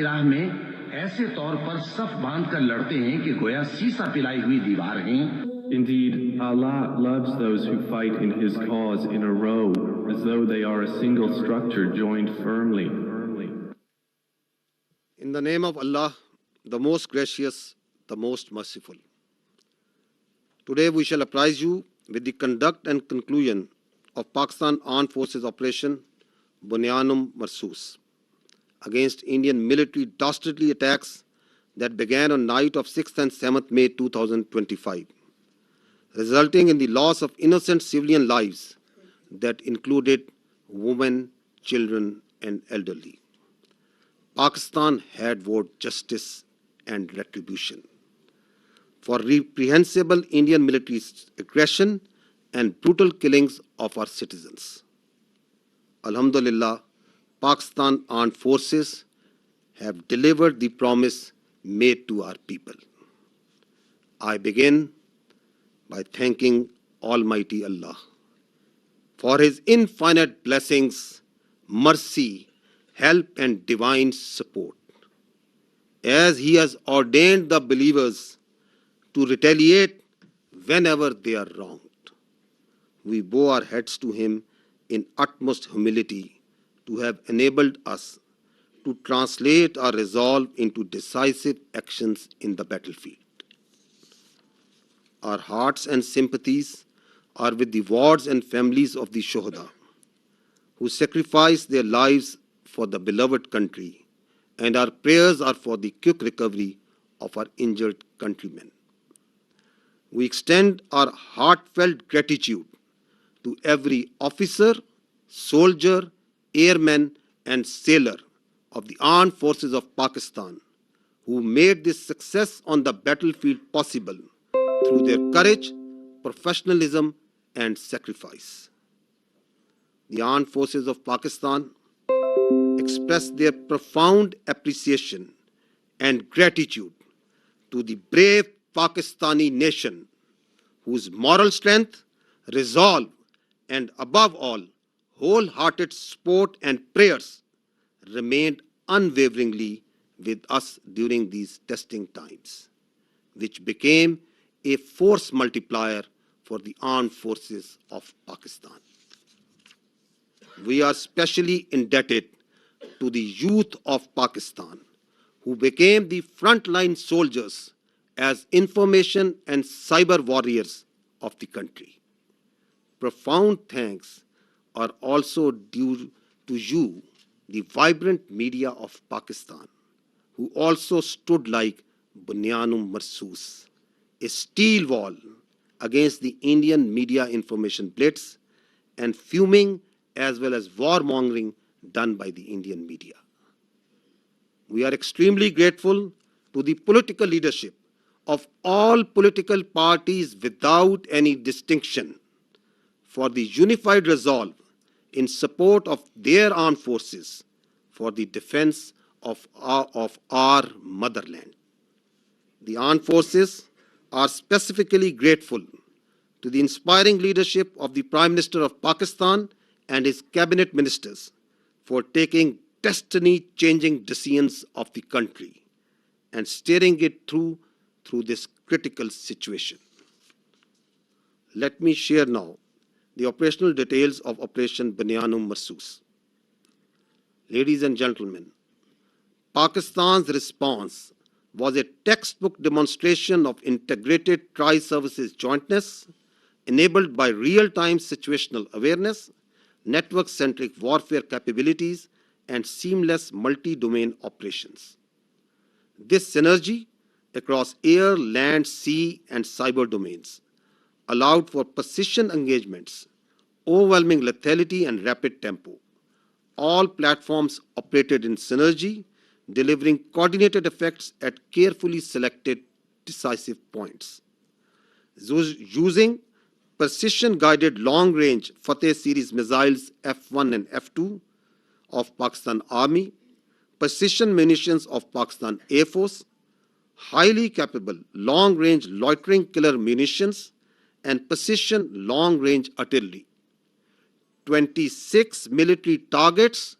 राह में ऐसे तौर पर सफ बांधकर लड़ते हैं कि गोया सीसा पिलाई हुई दीवार हैं। Indeed, Allah loves those who fight in His cause in a row, as though they are a single structure joined firmly. In the name of Allah, the most gracious, the most merciful. Today we shall apprise you with the conduct and conclusion of Pakistan Armed Forces Operation Bunan-ul-Marsus against Indian military dastardly attacks that began on night of 6th and 7th May 2025, resulting in the loss of innocent civilian lives that included women, children, and elderly. Pakistan had vowed justice and retribution for reprehensible Indian military aggression and brutal killings of our citizens. Alhamdulillah, Pakistan Armed Forces have delivered the promise made to our people. I begin by thanking Almighty Allah for His infinite blessings, mercy, help, and divine support, as He has ordained the believers to retaliate whenever they are wronged. We bow our heads to Him in utmost humility to have enabled us to translate our resolve into decisive actions in the battlefield. Our hearts and sympathies are with the wards and families of the Shuhada, who sacrificed their lives for the beloved country, and our prayers are for the quick recovery of our injured countrymen. We extend our heartfelt gratitude to every officer, soldier, airman, and sailor of the Armed Forces of Pakistan who made this success on the battlefield possible through their courage, professionalism, and sacrifice. The Armed Forces of Pakistan express their profound appreciation and gratitude to the brave Pakistani nation, whose moral strength, resolve, and above all, wholehearted support and prayers remained unwaveringly with us during these testing times, which became a force multiplier for the Armed Forces of Pakistan. We are specially indebted to the youth of Pakistan, who became the frontline soldiers as information and cyber warriors of the country. Profound thanks are also due to you, the vibrant media of Pakistan, who also stood like Bunan-ul-Marsus, a steel wall against the Indian media information blitz and fuming as well as warmongering done by the Indian media. We are extremely grateful to the political leadership of all political parties without any distinction for the unified resolve in support of their armed forces for the defense of our motherland. The armed forces are specifically grateful to the inspiring leadership of the Prime Minister of Pakistan and his cabinet ministers for taking destiny-changing decisions of the country and steering it through this critical situation. Let me share now the operational details of Operation Bunan-ul-Marsus. Ladies and gentlemen, Pakistan's response was a textbook demonstration of integrated tri-services jointness enabled by real-time situational awareness, network-centric warfare capabilities, and seamless multi-domain operations. This synergy across air, land, sea, and cyber domains allowed for precision engagements, overwhelming lethality, and rapid tempo. All platforms operated in synergy, delivering coordinated effects at carefully selected decisive points. Using precision-guided long-range Fateh series missiles F-1 and F-2 of Pakistan Army, precision munitions of Pakistan Air Force, highly capable long-range loitering killer munitions, and precision long-range artillery. 26 military targets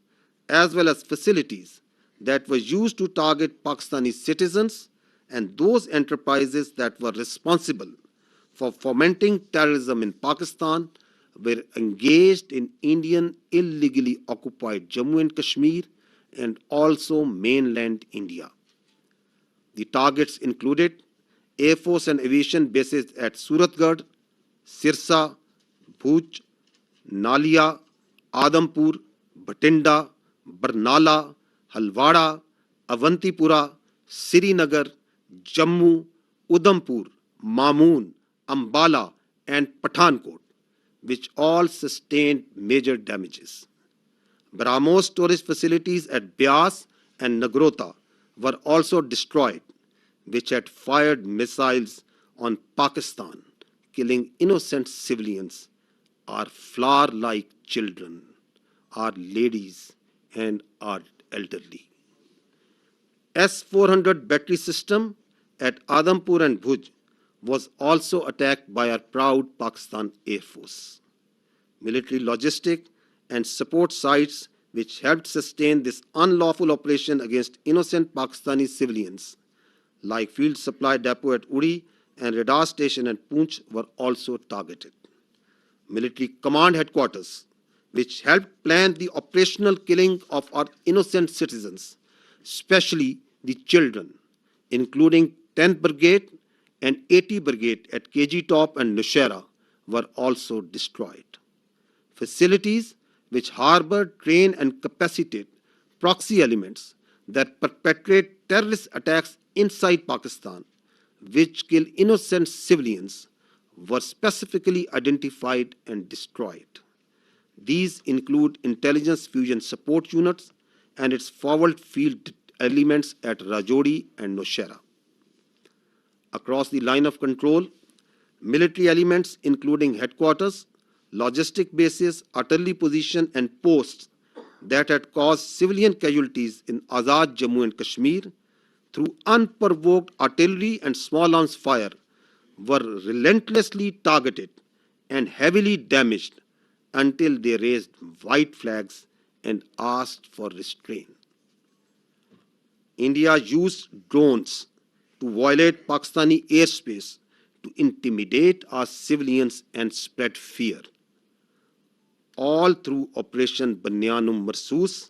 as well as facilities that were used to target Pakistani citizens and those enterprises that were responsible for fomenting terrorism in Pakistan were engaged in Indian illegally occupied Jammu and Kashmir and also mainland India. The targets included Air Force and aviation bases at Suratgarh, Sirsa, Bhuj, Nalia, Adampur, Bhatinda, Barnala, Halwara, Avantipura, Srinagar, Jammu, Udhampur, Mamoon, Ambala, and Pathankot, which all sustained major damages. BrahMos storage facilities at Beas and Nagrota were also destroyed, which had fired missiles on Pakistan, killing innocent civilians, our flower-like children, our ladies, and our elderly. S-400 battery system at Adampur and Bhuj was also attacked by our proud Pakistan Air Force. Military logistic and support sites which helped sustain this unlawful operation against innocent Pakistani civilians, like Field Supply Depot at Uri and Radar Station at Poonch, were also targeted. Military command headquarters, which helped plan the operational killing of our innocent citizens, especially the children, including 10th Brigade and 80 Brigade at KG Top and Nowshera, were also destroyed. Facilities which harbor, train, and capacitate proxy elements that perpetrate terrorist attacks inside Pakistan, which kill innocent civilians, were specifically identified and destroyed. These include intelligence fusion support units and its forward field elements at Rajouri and Nowshera. Across the line of control, military elements including headquarters, logistic bases, artillery position, and posts that had caused civilian casualties in Azad Jammu and Kashmir through unprovoked artillery and small arms fire were relentlessly targeted and heavily damaged until they raised white flags and asked for restraint. India used drones to violate Pakistani airspace to intimidate our civilians and spread fear. All through Operation Bunan-ul-Marsus,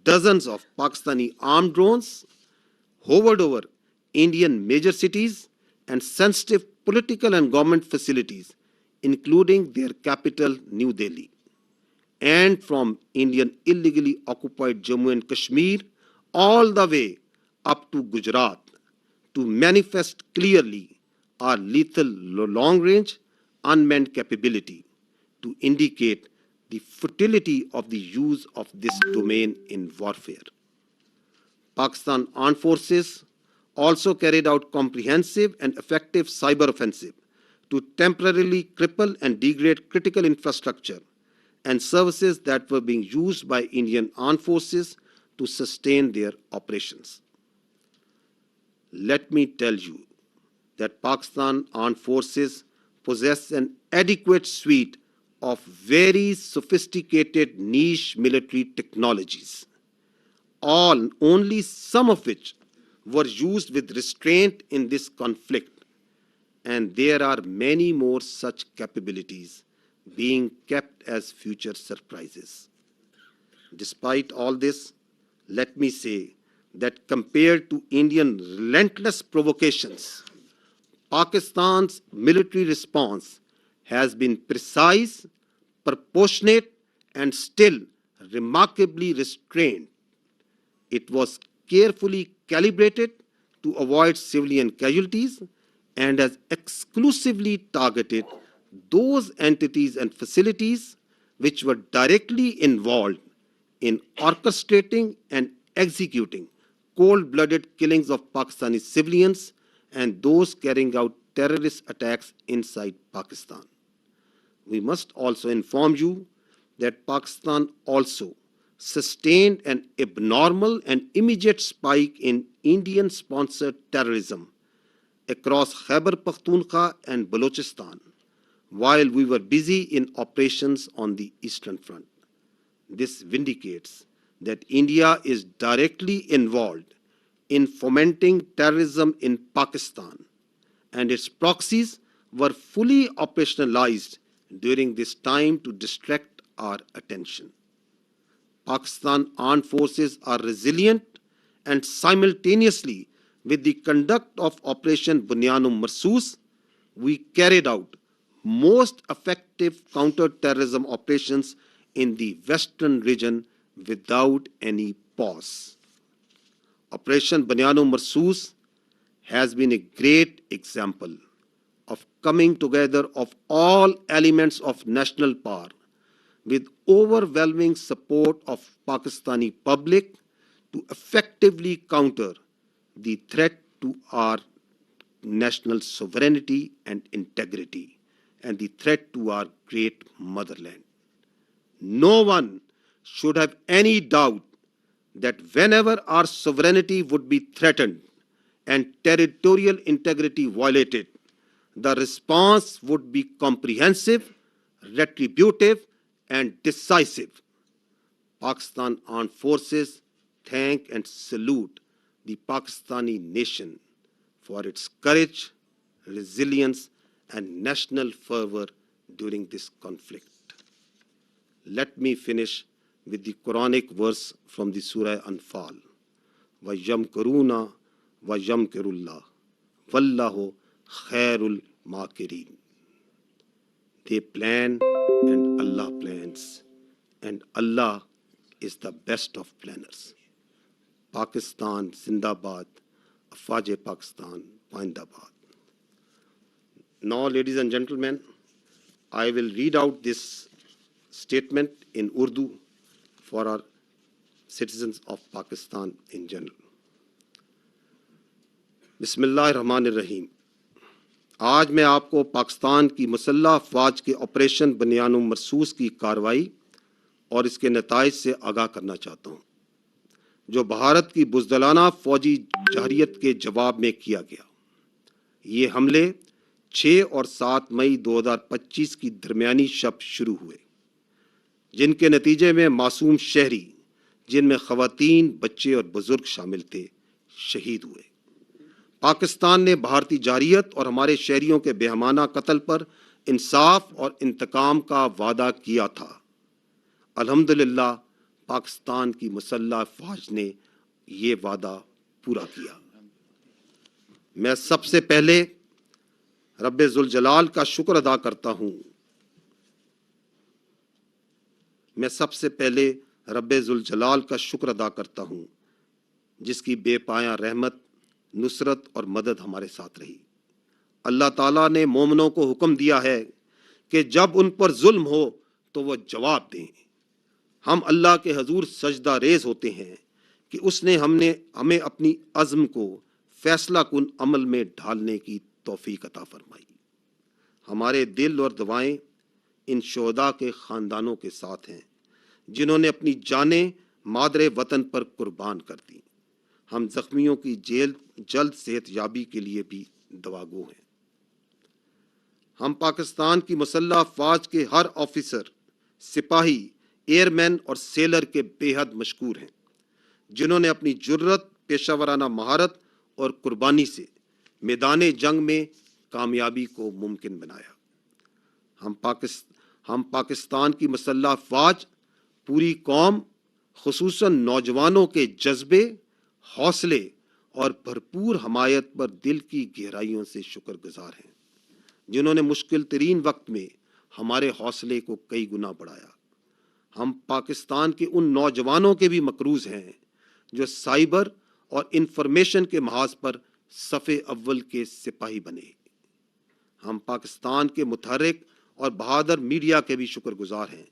dozens of Pakistani armed drones hovered over Indian major cities and sensitive political and government facilities, including their capital, New Delhi. And from Indian illegally occupied Jammu and Kashmir all the way up to Gujarat to manifest clearly our lethal long-range unmanned capability to indicate the futility of the use of this domain in warfare. Pakistan Armed Forces also carried out comprehensive and effective cyber offensive to temporarily cripple and degrade critical infrastructure and services that were being used by Indian armed forces to sustain their operations. Let me tell you that Pakistan Armed Forces possess an adequate suite of very sophisticated niche military technologies, only some of which were used with restraint in this conflict, and there are many more such capabilities being kept as future surprises. Despite all this, let me say that compared to Indian relentless provocations, Pakistan's military response has been precise, proportionate, and still remarkably restrained. It was carefully calibrated to avoid civilian casualties and has exclusively targeted those entities and facilities which were directly involved in orchestrating and executing cold-blooded killings of Pakistani civilians and those carrying out terrorist attacks inside Pakistan. We must also inform you that Pakistan also sustained an abnormal and immediate spike in Indian-sponsored terrorism across Khyber Pakhtunkhwa and Balochistan while we were busy in operations on the Eastern Front. This vindicates that India is directly involved in fomenting terrorism in Pakistan, and its proxies were fully operationalized during this time to distract our attention. Pakistan armed forces are resilient, and simultaneously with the conduct of Operation Bunan-ul-Marsus, we carried out most effective counter-terrorism operations in the western region without any pause. Operation Bunan-ul-Marsus has been a great example of coming together of all elements of national power with overwhelming support of Pakistani public to effectively counter the threat to our national sovereignty and integrity and the threat to our great motherland. No one should have any doubt that whenever our sovereignty would be threatened and territorial integrity violated, the response would be comprehensive, retributive, and decisive. Pakistan Armed Forces thank and salute the Pakistani nation for its courage, resilience, and national fervor during this conflict. Let me finish with the Quranic verse from the Surah Anfal. وَيَمْكُرُونَ وَيَمْكِرُ اللَّهُ وَاللَّهُ خَيْرُ الْمَاكِرِينَ. They plan and Allah plans, and Allah is the best of planners. Pakistan Zindabad, Afwaj Pakistan Pindabad. Now, ladies and gentlemen, I will read out this statement in Urdu for our citizens of Pakistan in general. बिस्मिल्लाहिर्रहमानिर्रहीम. आज मैं आपको पाकिस्तान की मुसल्लह अफवाज के operation बुनियान-उल-मरसूस की कार्रवाई और इसके नताइज से आगाह करना चाहता हूँ, जो भारत की बुज़दिलाना फौजी जहरियत के जवाब में किया गया। ये हमले 6 और 7 मई 2025 की दरमियानी शब शुरू हुए, जिनके नतीजे में मासूम शहरी, जिनमें ख़वातीन, बच्चे और बुजुर्ग शामिल थे, शहीद हुए। पाकिस्तान ने भारतीय जारियत और हमारे शहरियों के बेहमाना कत्ल पर इंसाफ और इंतकाम का वादा किया था। अल्हम्दुलिल्लाह, पाकिस्तान की मुसल्लह अफवाज ने ये वादा पूरा किया। मैं सबसे पहले रब्बे ज़ुल जलाल का शुक्र अदा करता हूँ। मैं सबसे पहले रब्बे ज़ुल जलाल का शुक्र अदा करता हूँ, जिसकी बेपाया रहमत, नुसरत और मदद हमारे साथ रही। अल्लाह ताला ने मोमिनों को हुक्म दिया है कि जब उन पर जुल्म हो तो वो जवाब दें। हम अल्लाह के हजूर सजदा रेज होते हैं कि उसने हमें अपनी अज़्म को फैसला कुन अमल में ढालने की तौफीक अता फरमाई। हमारे दिल और दुआएं इन शोहदा के ख़ानदानों के साथ हैं, जिन्होंने अपनी जानें मादरे वतन पर कुर्बान कर दी। हम जख्मियों की जल्द सेहत याबी के लिए भी दुआगो हैं। हम पाकिस्तान की मुसल्लह अफवाज के हर ऑफिसर, सिपाही, एयरमैन और सेलर के बेहद मशकूर हैं, जिन्होंने अपनी जुर्रत, पेशावराना महारत और कुर्बानी से मैदान जंग में कामयाबी को मुमकिन बनाया। हम पाकिस्तान की मुसल्लह अफवाज पूरी कौम, खुसूसन नौजवानों के जज्बे, हौसले और भरपूर हमायत पर दिल की गहराइयों से शुक्रगुजार हैं, जिन्होंने मुश्किल तरीन वक्त में हमारे हौसले को कई गुना बढ़ाया। हम पाकिस्तान के उन नौजवानों के भी मकरूज हैं जो साइबर और इंफॉर्मेशन के महाज पर सफ़े अव्वल के सिपाही बने। हम पाकिस्तान के मुतहर्रिक और बहादुर मीडिया के भी शुक्रगुजार हैं,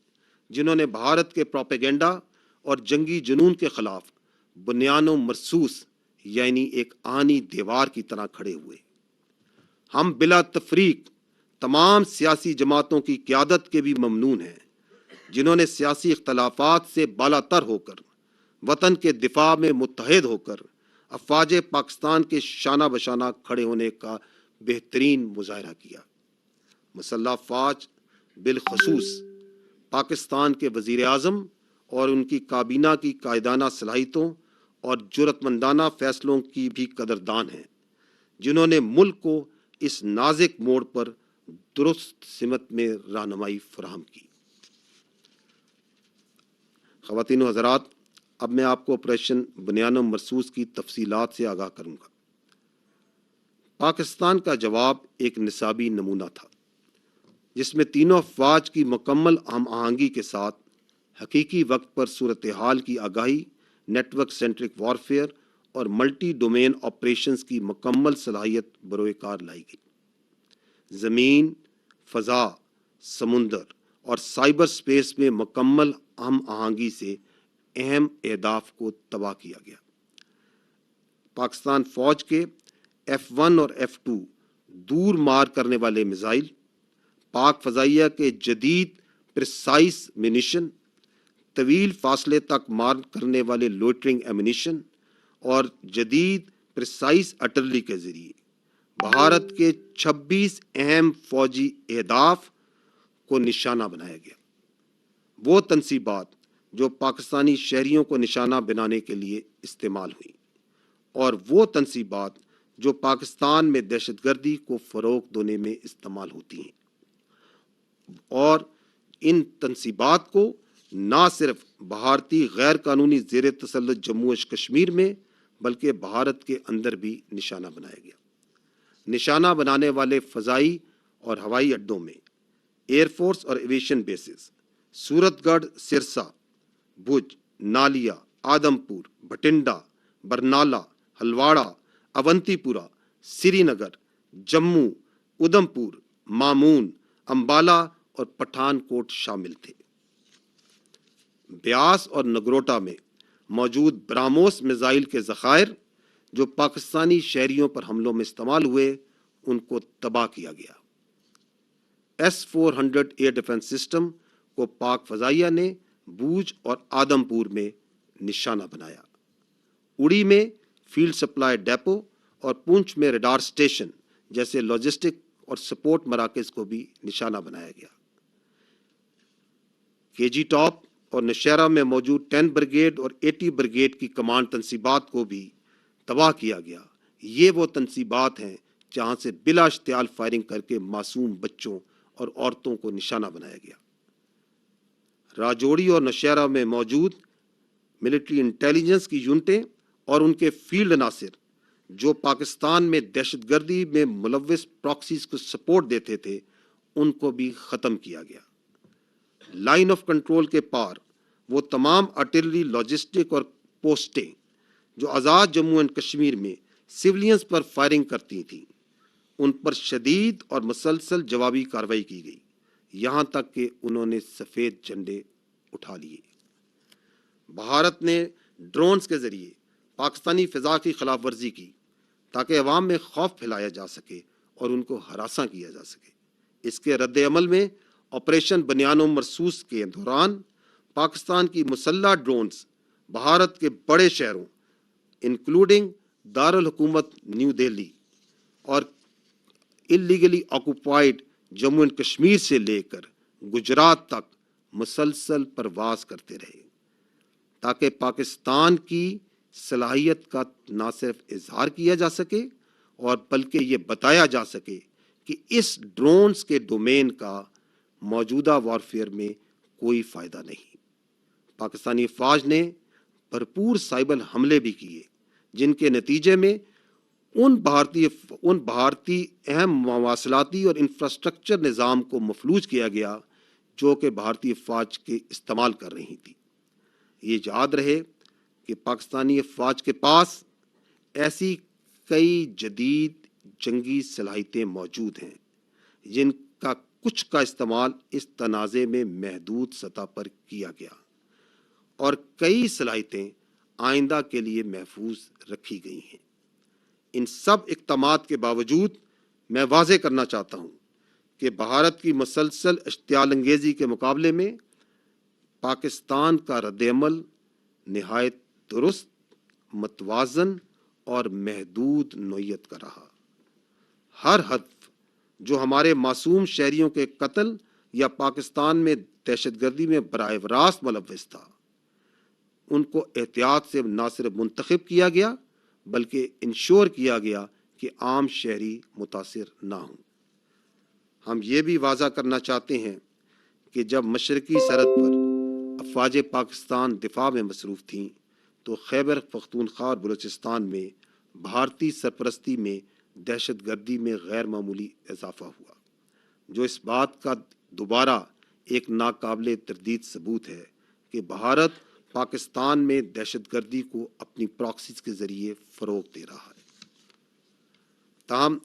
जिन्होंने भारत के प्रोपेगेंडा और जंगी जुनून के खिलाफ बुनियान-उल-मरसूस यानी एक आनी दीवार की तरह खड़े हुए। हम बिला तफरीक तमाम सियासी जमातों की क़यादत के भी ममनून हैं, जिन्होंने सियासी इख्तलाफात से बालातर होकर वतन के दिफा में मुत्तहिद होकर अफवाज पाकिस्तान के शाना बशाना खड़े होने का बेहतरीन मुजाहरा किया। मुसल्लह अफवाज बिलखसूस पाकिस्तान के वज़ीर आज़म اور ان کی کابینہ کی قائدانہ صلاحیتوں اور جرأت مندانہ فیصلوں کی بھی قدردان ہیں، جنہوں نے ملک کو اس نازک موڑ پر درست سمت میں رہنمائی فراہم کی۔ خواتین و حضرات، اب میں آپ کو آپریشن بنیان-ال-مرصوص کی تفصیلات سے آگاہ کروں گا۔ پاکستان کا جواب ایک نصابی نمونہ تھا، جس میں تینوں افواج کی مکمل ہم آہنگی کے ساتھ حقیقی وقت پر صورتحال کی آگاہی، نیٹ ورک سینٹرک وارفیئر اور ملٹی ڈومین آپریشنز کی مکمل صلاحیت بروئے کار لائی گئی۔ زمین، فضا، سمندر اور سائبر سپیس میں مکمل ہم آہنگی سے اہم اہداف کو تباہ کیا گیا۔ پاکستان فوج کے F-1 اور F-2 دور مار کرنے والے میزائل، پاک فضائیہ کے جدید پریسائز منیشن، طویل فاصلے تک مار کرنے والے لوئٹرنگ ایمونیشن اور جدید پریسائز آرٹلری کے ذریعے بھارت کے 26 اہم فوجی اہداف کو نشانہ بنایا گیا۔ وہ تنصیبات جو پاکستانی شہریوں کو نشانہ بنانے کے لیے استعمال ہوئیں، اور وہ تنصیبات جو پاکستان میں دہشت گردی کو فروغ دینے میں استعمال ہوتی ہیں، اور ان تنصیبات کو نہ صرف بھارتی غیر قانونی زیر تسلط جموں و کشمیر میں بلکہ بھارت کے اندر بھی نشانہ بنایا گیا۔ نشانہ بنانے والے فضائی اور ہوائی اڈوں میں ایئر فورس اور ایویشن بیسز سورت گڑھ، سرسا، بھج، نالیا، آدم پور، بھٹنڈا، برنالہ، ہلواڑہ، اونتی پورہ، سری نگر، جموں، ادھم پور، مامون، امبالہ اور پٹھان کوٹ شامل تھے۔ بیاس اور نگروٹا میں موجود براموس میزائل کے ذخائر جو پاکستانی شہریوں پر حملوں میں استعمال ہوئے، ان کو تباہ کیا گیا۔ S-400 ایئر ڈیفنس سسٹم کو پاک فضائیہ نے بوجھ اور آدم پور میں نشانہ بنایا۔ اڑی میں فیلڈ سپلائی ڈیپو اور پونچھ میں ریڈار سٹیشن جیسے لاجسٹک اور سپورٹ مراکز کو بھی نشانہ بنایا گیا۔ کے جی ٹاپ اور نشیرہ میں موجود 10 بریگیڈ اور 80 بریگیڈ کی کمانڈ تنصیبات کو بھی تباہ کیا گیا۔ یہ وہ تنصیبات ہیں جہاں سے بلا اشتعال فائرنگ کر کے معصوم بچوں اور عورتوں کو نشانہ بنایا گیا۔ راجوڑی اور نشیرہ میں موجود ملٹری انٹیلیجنس کی یونٹیں اور ان کے فیلڈ عناصر جو پاکستان میں دہشت گردی میں ملوث پراکسیز کو سپورٹ دیتے تھے، ان کو بھی ختم کیا گیا۔ لائن آف کنٹرول کے پار وہ تمام آرٹلری، لاجسٹک اور پوسٹیں جو آزاد جموں اینڈ کشمیر میں سولینز پر فائرنگ کرتی تھیں، ان پر شدید اور مسلسل جوابی کارروائی کی گئی، یہاں تک کہ انہوں نے سفید جھنڈے اٹھا لیے۔ بھارت نے ڈرونز کے ذریعے پاکستانی فضا کی خلاف ورزی کی تاکہ عوام میں خوف پھیلایا جا سکے اور ان کو ہراساں کیا جا سکے۔ اس کے رد عمل میں آپریشن بنیان-ال-مرصوص کے دوران پاکستان کی مسلح ڈرونز بھارت کے بڑے شہروں انکلوڈنگ دارالحکومت نیو دہلی اور illegally occupied Jammu and Kashmir سے لے کر گجرات تک مسلسل پرواز کرتے رہے، تاکہ پاکستان کی صلاحیت کا نہ صرف اظہار کیا جا سکے اور بلکہ یہ بتایا جا سکے کہ اس ڈرونز کے ڈومین کا موجودہ وارفیئر میں کوئی فائدہ نہیں۔ پاکستانی افواج نے بھرپور سائبر حملے بھی کیے، جن کے نتیجے میں ان بھارتی اہم مواصلاتی اور انفراسٹرکچر نظام کو مفلوج کیا گیا جو کہ بھارتی افواج کے استعمال کر رہی تھی۔ یہ یاد رہے کہ پاکستانی افواج کے پاس ایسی کئی جدید جنگی صلاحیتیں موجود ہیں جن کا کچھ کا استعمال اس تنازع میں محدود سطح پر کیا گیا، اور کئی صلاحیتیں آئندہ کے لیے محفوظ رکھی گئی ہیں۔ ان سب اقدامات کے باوجود میں واضح کرنا چاہتا ہوں کہ بھارت کی مسلسل اشتعال انگیزی کے مقابلے میں پاکستان کا رد عمل نہایت درست، متوازن اور محدود نوعیت کا رہا۔ ہر ہدف جو ہمارے معصوم شہریوں کے قتل یا پاکستان میں دہشت گردی میں براہ راست ملوث تھا، ان کو احتیاط سے نہ صرف منتخب کیا گیا بلکہ انشور کیا گیا کہ عام شہری متاثر نہ ہوں۔ ہم یہ بھی واضح کرنا چاہتے ہیں کہ جب مشرقی سرحد پر افواج پاکستان دفاع میں مصروف تھیں تو خیبر پختونخوا اور بلوچستان میں بھارتی سرپرستی میں دہشت گردی میں غیر معمولی اضافہ ہوا، جو اس بات کا دوبارہ ایک ناقابل تردید ثبوت ہے کہ بھارت پاکستان میں دہشت گردی کو اپنی پراکسیز کے ذریعے فروغ دے رہا ہے۔ تاہم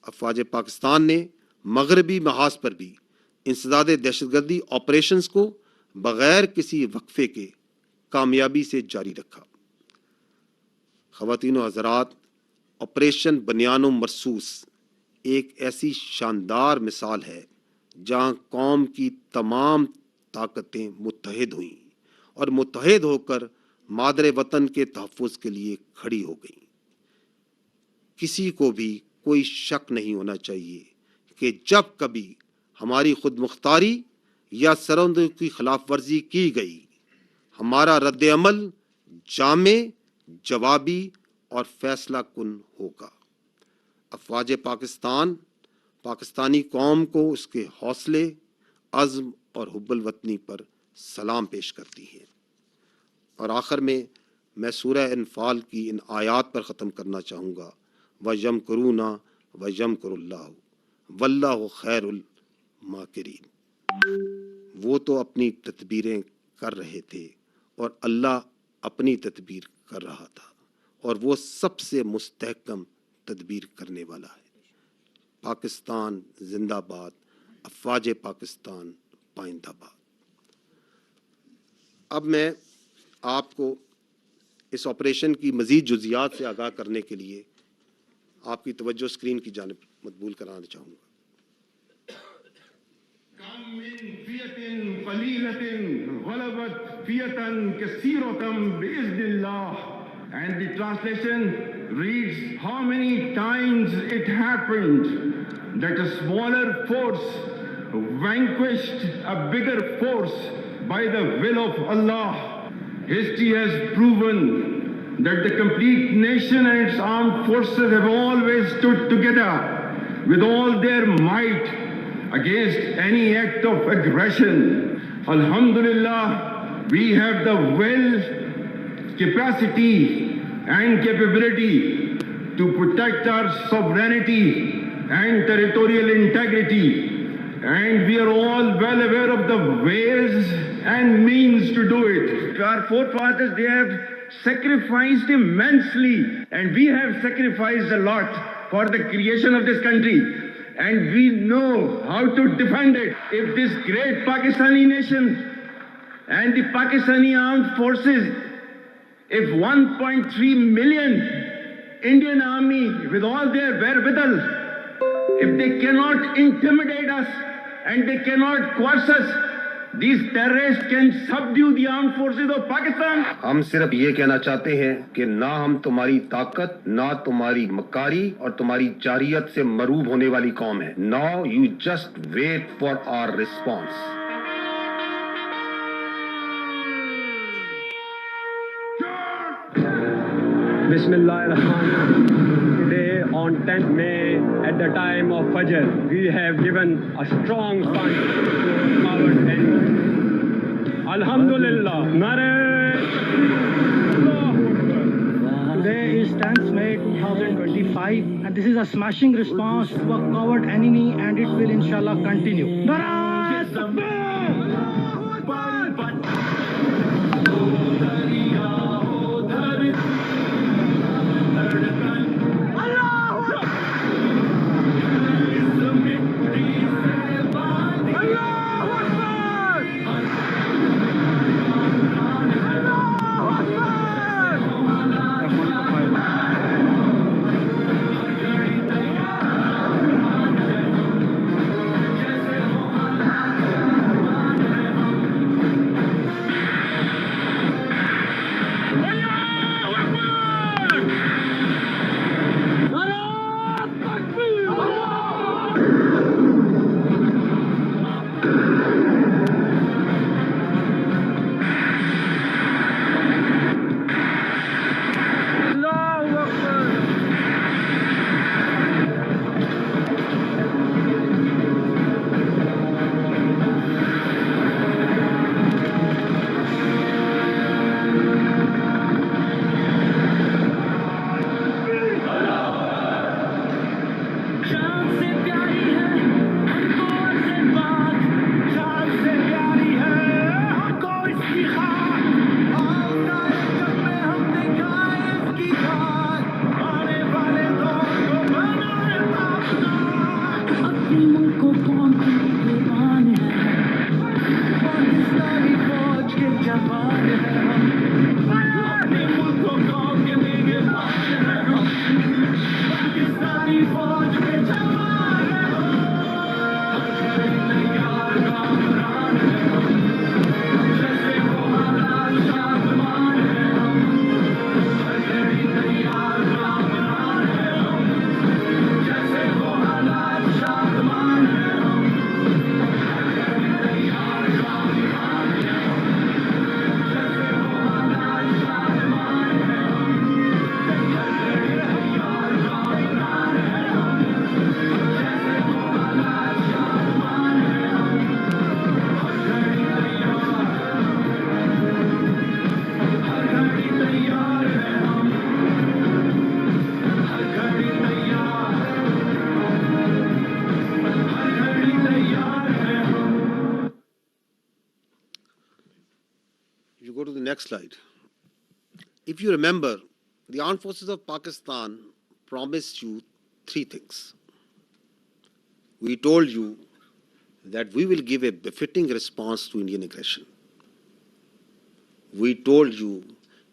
افواج پاکستان نے مغربی محاذ پر بھی انسداد دہشت گردی آپریشنز کو بغیر کسی وقفے کے کامیابی سے جاری رکھا۔ خواتین و حضرات، آپریشن بنیان-ال-مرسوس ایک ایسی شاندار مثال ہے جہاں قوم کی تمام طاقتیں متحد ہوئیں اور متحد ہو کر مادر وطن کے تحفظ کے لیے کھڑی ہو گئیں۔ کسی کو بھی کوئی شک نہیں ہونا چاہیے کہ جب کبھی ہماری خود مختاری یا سرحدوں کی خلاف ورزی کی گئی، ہمارا رد عمل جامع، جوابی اور فیصلہ کن ہوگا۔ افواج پاکستان پاکستانی قوم کو اس کے حوصلے، عزم اور حب الوطنی پر سلام پیش کرتی ہے۔ اور آخر میں سورہ انفال کی ان آیات پر ختم کرنا چاہوں گا، وَيَمْكُرُونَ وَيَمْكُرُ اللَّهُ وَاللَّهُ خَيْرُ الْمَاكِرِينَ۔ وہ تو اپنی تدبیریں کر رہے تھے اور اللہ اپنی تدبیر کر رہا تھا، اور وہ سب سے مستحکم تدبیر کرنے والا ہے۔ پاکستان زندہ باد، افواج پاکستان پائندہ باد۔ اب میں آپ کو اس آپریشن کی مزید جزیات سے آگاہ کرنے کے لیے آپ کی توجہ اسکرین کی جانب مقبول کرانا چاہوں گا۔ کم من فیۃ قلیلۃ غلبت فیۃ کثیرۃ باذن اللہ، and the translation reads, how many times it happened that a smaller force vanquished a bigger force by the will of Allah. History has proven that the complete nation and its armed forces have always stood together with all their might against any act of aggression. Alhamdulillah, we have the will, capacity and capability to protect our sovereignty and territorial integrity, and we are all well aware of the ways and means to do it. Our forefathers, they have sacrificed immensely, and we have sacrificed a lot for the creation of this country, and we know how to defend it. If this great Pakistani nation and the Pakistani armed forces, if 1.3 million Indian army with all their wherewithal, if they cannot intimidate us and they cannot coerce us, these terrorists can subdue the armed forces of Pakistan. ہم صرف یہ کہنا چاہتے ہیں کہ نہ ہم تمہاری طاقت، نہ تمہاری مکاری اور تمہاری جارحیت سے مروب ہونے والی قوم ہے۔ Now you just wait for our response. Bismillah ar-Rahman. Today on 10th May at the time of Fajr, we have given a strong front to our enemy. Alhamdulillah. Nare Allahu Akbar. Today is 10th May 2025 and this is a smashing response to a coward enemy, and it will inshallah continue. Nare Takbir! You go to the next slide. If you remember, the armed forces of Pakistan promised you three things. We told you that we will give a befitting response to Indian aggression. We told you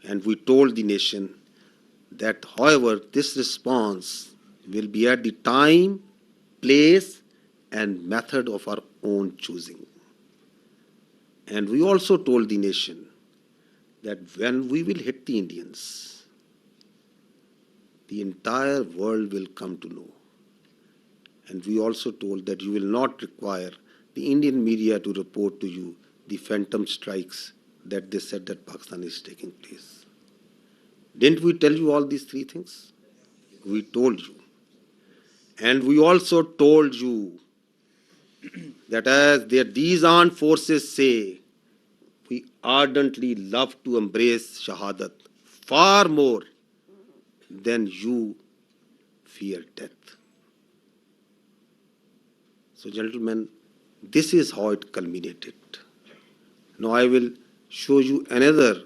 and we told the nation that, however, this response will be at the time, place, and method of our own choosing. And we also told the nation that when we will hit the Indians, the entire world will come to know. And we also told that you will not require the Indian media to report to you the phantom strikes that they said that Pakistan is taking place. Didn't we tell you all these three things? We told you. And we also told you that as these armed forces say, we ardently love to embrace Shahadat far more than you fear death. So, gentlemen, this is how it culminated. Now I will show you another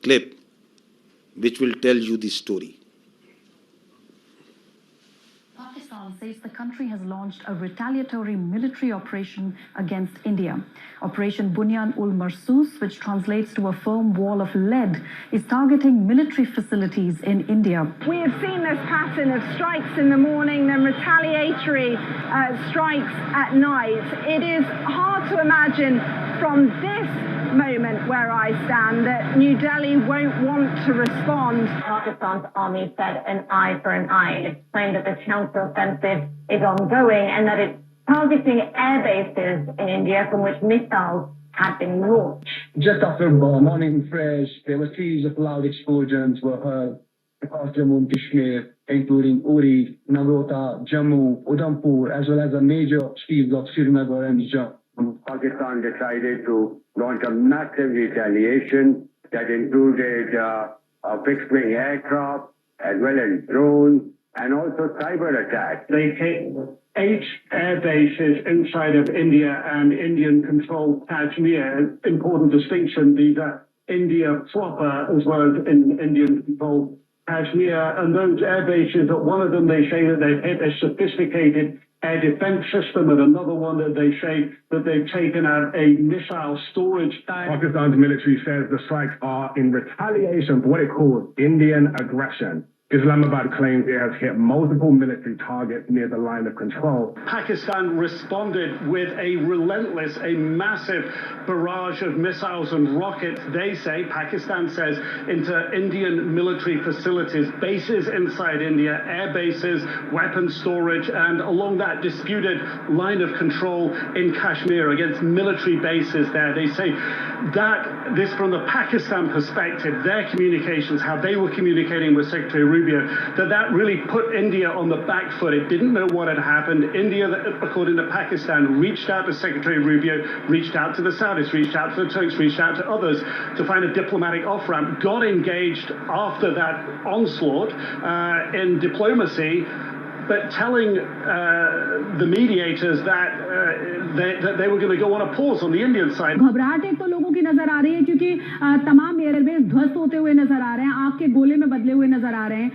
clip which will tell you the story. Pakistan says the country has launched a retaliatory military operation against India. Operation Bunan-ul-Marsus, which translates to a firm wall of lead, is targeting military facilities in India. We have seen this pattern of strikes in the morning, then retaliatory strikes at night. It is hard to imagine from this moment where I stand that New Delhi won't want to respond. Pakistan's army said an eye for an eye. It's claimed that the counter-offensive is ongoing and that it's targeting air bases in India from which missiles have been launched. Just after morning fresh, there were series of loud explosions were heard across Jammu and Kashmir, including Uri, Nagrota, Jammu, Udhampur, as well as the major cities of Srinagar and Jammu. Pakistan decided to launch a massive retaliation that included fixed-wing aircraft, as well as drones, and also cyber attacks. They hit 8 air bases inside of India and Indian-controlled Kashmir. Important distinction, these are India proper as well as in Indian-controlled Kashmir. And those air bases, one of them they say that they've hit a sophisticated air defense system, and another one that they say that they've taken out a missile storage tank. Pakistan's military says the strikes are in retaliation for what it calls Indian aggression. Islamabad claims it has hit multiple military targets near the line of control. Pakistan responded with a relentless, a massive barrage of missiles and rockets, they say, Pakistan says, into Indian military facilities, bases inside India, air bases, weapons storage, and along that disputed line of control in Kashmir against military bases there. They say that this, from the Pakistan perspective, their communications, how they were communicating with Secretary Rubio, that really put India on the back foot. It didn't know what had happened. India, according to Pakistan, reached out to Secretary Rubio, reached out to the Saudis, reached out to the Turks, reached out to others to find a diplomatic off-ramp, got engaged after that onslaught in diplomacy, but telling the mediators that they were going to go on a pause on the Indian side. घबराहट एक तो लोगों की नजर आ रही है क्योंकि तमाम एयरबेस ध्वस्त होते हुए नजर आ रहे हैं, आग के गोले में बदले हुए नजर आ रहे हैं.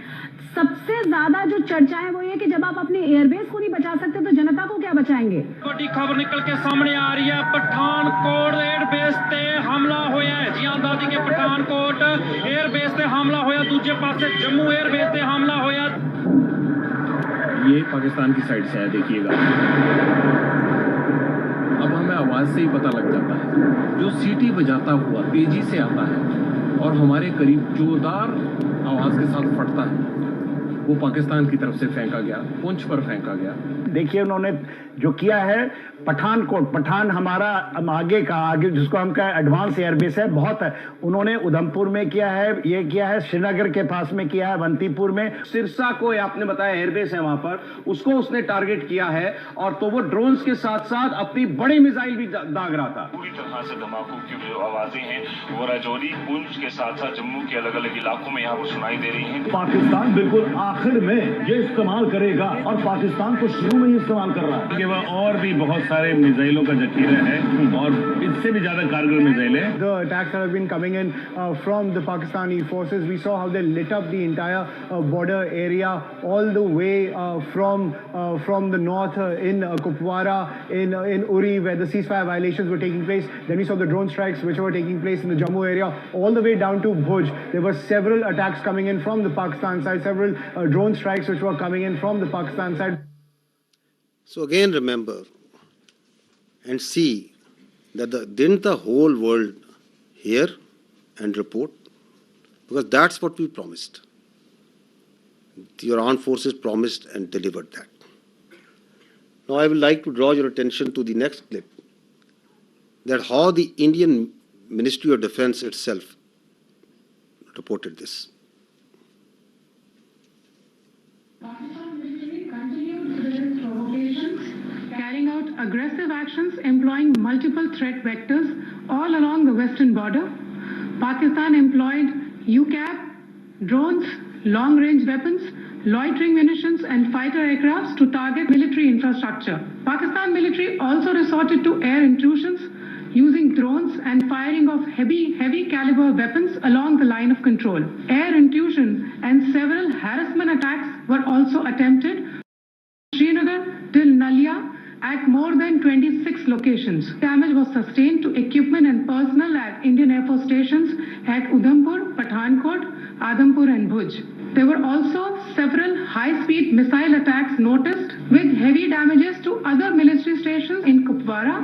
सबसे ज्यादा जो चर्चा है वो ये कि जब आप अपनी एयरबेस को नहीं बचा सकते तो जनता को क्या बचाएंगे. बड़ी खबर निकल के सामने आ रही है. पठानकोट एयरबेस ते हमला होया है. जी दादी के पठानकोट एयरबेस ते हमला होया. दूजे पासे जम्मू एयरबेस ते हमला होया. ये पाकिस्तान की साइड से है, देखिएगा। अब हमें आवाज़ से ही पता लग जाता है। जो सीटी बजाता हुआ तेजी से आता है और हमारे करीब जोरदार आवाज़ के साथ फटता है, वो पाकिस्तान की तरफ से फेंका गया, पुंछ पर फेंका गया। देखिए उन्होंने जो किया है पठानकोट, पठान हमारा आगे जिसको हम कहें एडवांस एयरबेस है, बहुत है। उन्होंने उधमपुर में किया है, ये किया है श्रीनगर के पास में किया है, अवंतीपुर में। सिरसा को आपने बताया एयरबेस है वहां पर, उसको उसने टारगेट किया है और तो वो ड्रोन्स के साथ साथ अपनी बड़ी मिसाइल भी दाग रहा था। पूरी तरह से धमाकों की जो आवाजें हैं वो राजौरी, पुंछ के साथ साथ जम्मू के अलग अलग इलाकों में यहाँ पर सुनाई दे रही हैं। पाकिस्तान बिल्कुल आखिर में ये इस्तेमाल करेगा और पाकिस्तान को शुरू में ही इस्तेमाल कर रहा है कि वह और भी बहुत सारे मिसाइलों का जखीरा है और इससे भी ज्यादा कारगर मिसाइल है। The attacks that have been coming in from the Pakistani forces, we saw how they lit up the entire border area all the way from the north in Kupwara, in Uri, where the ceasefire violations were taking place. Then we saw the drone strikes which were taking place in the Jammu area, all the way down to Bhuj. There were several attacks coming in from the Pakistan side, several drone strikes which were coming in from the Pakistan side. So again, remember and see that didn't the whole world hear and report? Because that's what we promised. Your armed forces promised and delivered that. Now I would like to draw your attention to the next clip, that how the Indian Ministry of Defense itself reported this. Carrying out aggressive actions employing multiple threat vectors all along the western border. Pakistan employed UCAV, drones, long-range weapons, loitering munitions and fighter aircrafts to target military infrastructure. Pakistan military also resorted to air intrusions using drones and firing of heavy caliber weapons along the line of control. Air intrusion and several harassment attacks were also attempted Srinagar till Nalia at more than 26 locations. Damage was sustained to equipment and personnel at Indian Air Force stations at Udhampur, Pathankot, Adhampur and Bhuj. There were also several high-speed missile attacks noticed with heavy damages to other military stations in Kupwara,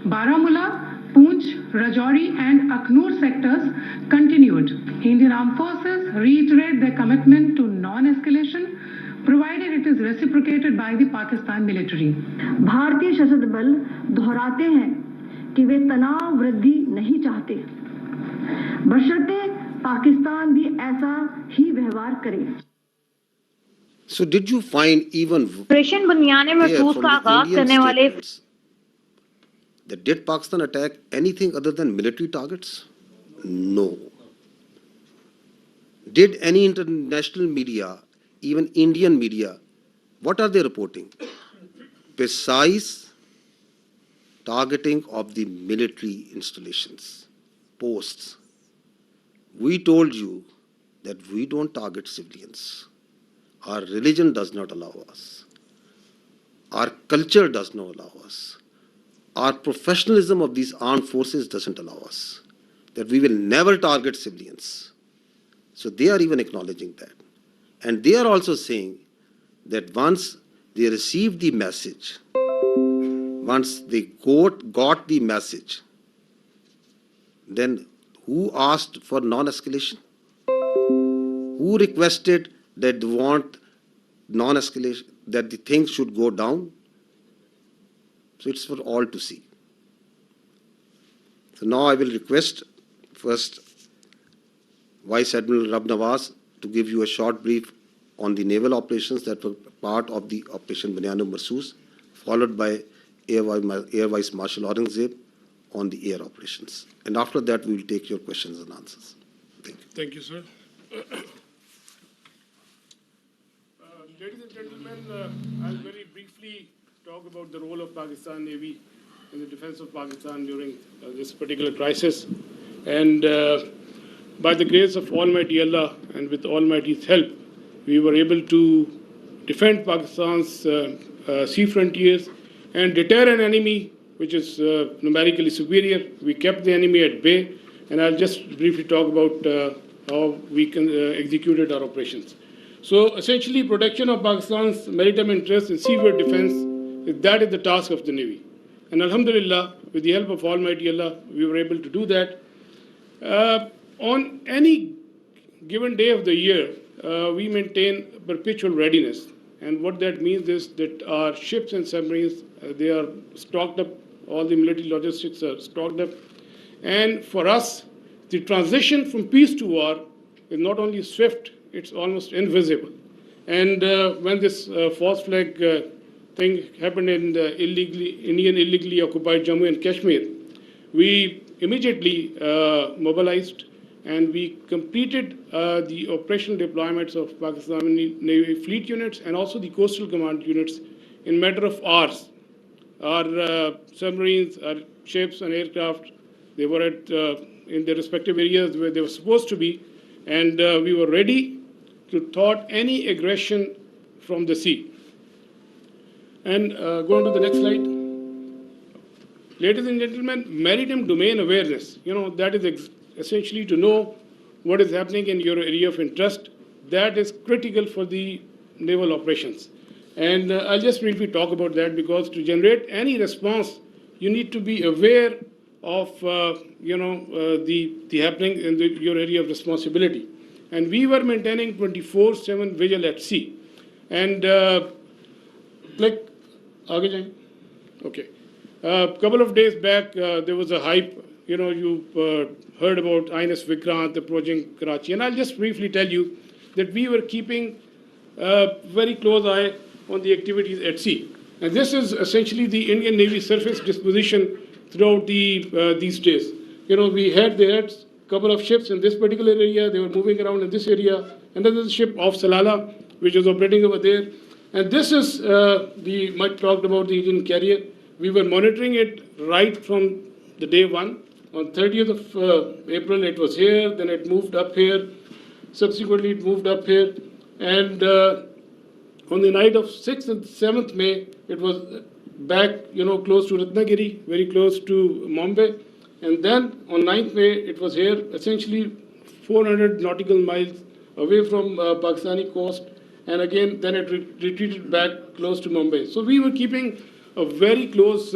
Baramulla, Poonch, Rajouri and Akhnur sectors continued. Indian Armed Forces reiterate their commitment to non-escalation provided it is reciprocated by the Pakistan military. भारतीय सशस्त्र बल दोहराते हैं कि वे तनाव वृद्धि नहीं चाहते, बशर्ते पाकिस्तान भी ऐसा ही व्यवहार करे. So did you find even operation बुनियान-ए-मरसूस का आगाज करने वाले that did Pakistan attack anything other than military targets? No. Did any international media, even Indian media, what are they reporting? Precise targeting of the military installations, posts. We told you that we don't target civilians. Our religion does not allow us. Our culture does not allow us. Our professionalism of these armed forces doesn't allow us. That we will never target civilians. So they are even acknowledging that. And they are also saying that once they received the message, once they got the message, then who asked for non-escalation? Who requested that they want non-escalation, that the things should go down? So it's for all to see. So now I will request first Vice Admiral Rab Nawaz to give you a short brief on the naval operations that were part of the Operation Bunan-ul-Marsus, followed by Air Vice Marshal Aurangzeb on the air operations. And after that, we will take your questions and answers. Thank you. Thank you, sir. Ladies and gentlemen, I'll very briefly talk about the role of Pakistan Navy in the defense of Pakistan during this particular crisis. And by the grace of Almighty Allah and with Almighty's help, we were able to defend Pakistan's sea frontiers and deter an enemy which is numerically superior. We kept the enemy at bay, and I'll just briefly talk about how we executed our operations. So essentially, protection of Pakistan's maritime interests in seaboard defense, that is the task of the Navy. And Alhamdulillah, with the help of Almighty Allah, we were able to do that. On any given day of the year, we maintain perpetual readiness. And what that means is that our ships and submarines, they are stocked up, all the military logistics are stocked up. And for us, the transition from peace to war is not only swift, it's almost invisible. And when this false flag thing happened in the Indian illegally occupied Jammu and Kashmir, we immediately mobilized and we completed the operational deployments of Pakistani Navy fleet units and also the coastal command units in a matter of hours. Our submarines, our ships and aircraft, they were in their respective areas where they were supposed to be, and we were ready to thwart any aggression from the sea. And go on to the next slide. Ladies and gentlemen, maritime domain awareness, that is essentially to know what is happening in your area of interest. That is critical for the naval operations. And I'll just briefly talk about that, because to generate any response, you need to be aware of the happening in your area of responsibility. And we were maintaining 24/7 vigil at sea. And okay. A couple of days back, there was a hype. You heard about INS Vikrant approaching Karachi. And I'll just briefly tell you that we were keeping a very close eye on the activities at sea. And this is essentially the Indian Navy surface disposition throughout these days. We had a couple of ships in this particular area. They were moving around in this area. And then there's a ship off Salalah, which was operating over there. And this is Mike talked about the Indian carrier. We were monitoring it right from the day one. On 30th of April, it was here. Then it moved up here. Subsequently, it moved up here. And on the night of 6th and 7th May, it was back, close to Ratnagiri, very close to Mumbai. And then on 9th May, it was here, essentially 400 nautical miles away from Pakistani coast. And again, then it retreated back close to Mumbai. So we were keeping a very close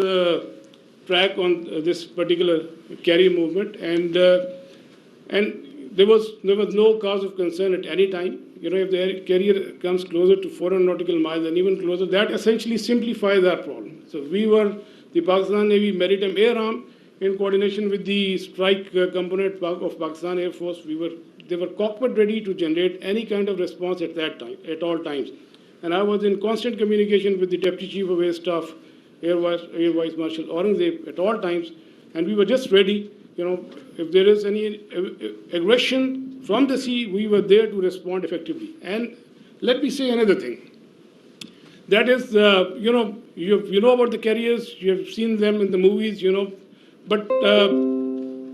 track on this particular carrier movement. And there was no cause of concern at any time. If the carrier comes closer to 400 nautical miles and even closer, that essentially simplifies our problem. So we were the Pakistan Navy Maritime Air Arm in coordination with the strike component of Pakistan Air Force. They were cockpit ready to generate any kind of response at that time, at all times. And I was in constant communication with the Deputy Chief of Air Staff, Air Vice Marshal Aurangzeb at all times, and we were just ready. If there is any aggression from the sea, we were there to respond effectively. And let me say another thing. That is, you know about the carriers, you have seen them in the movies, but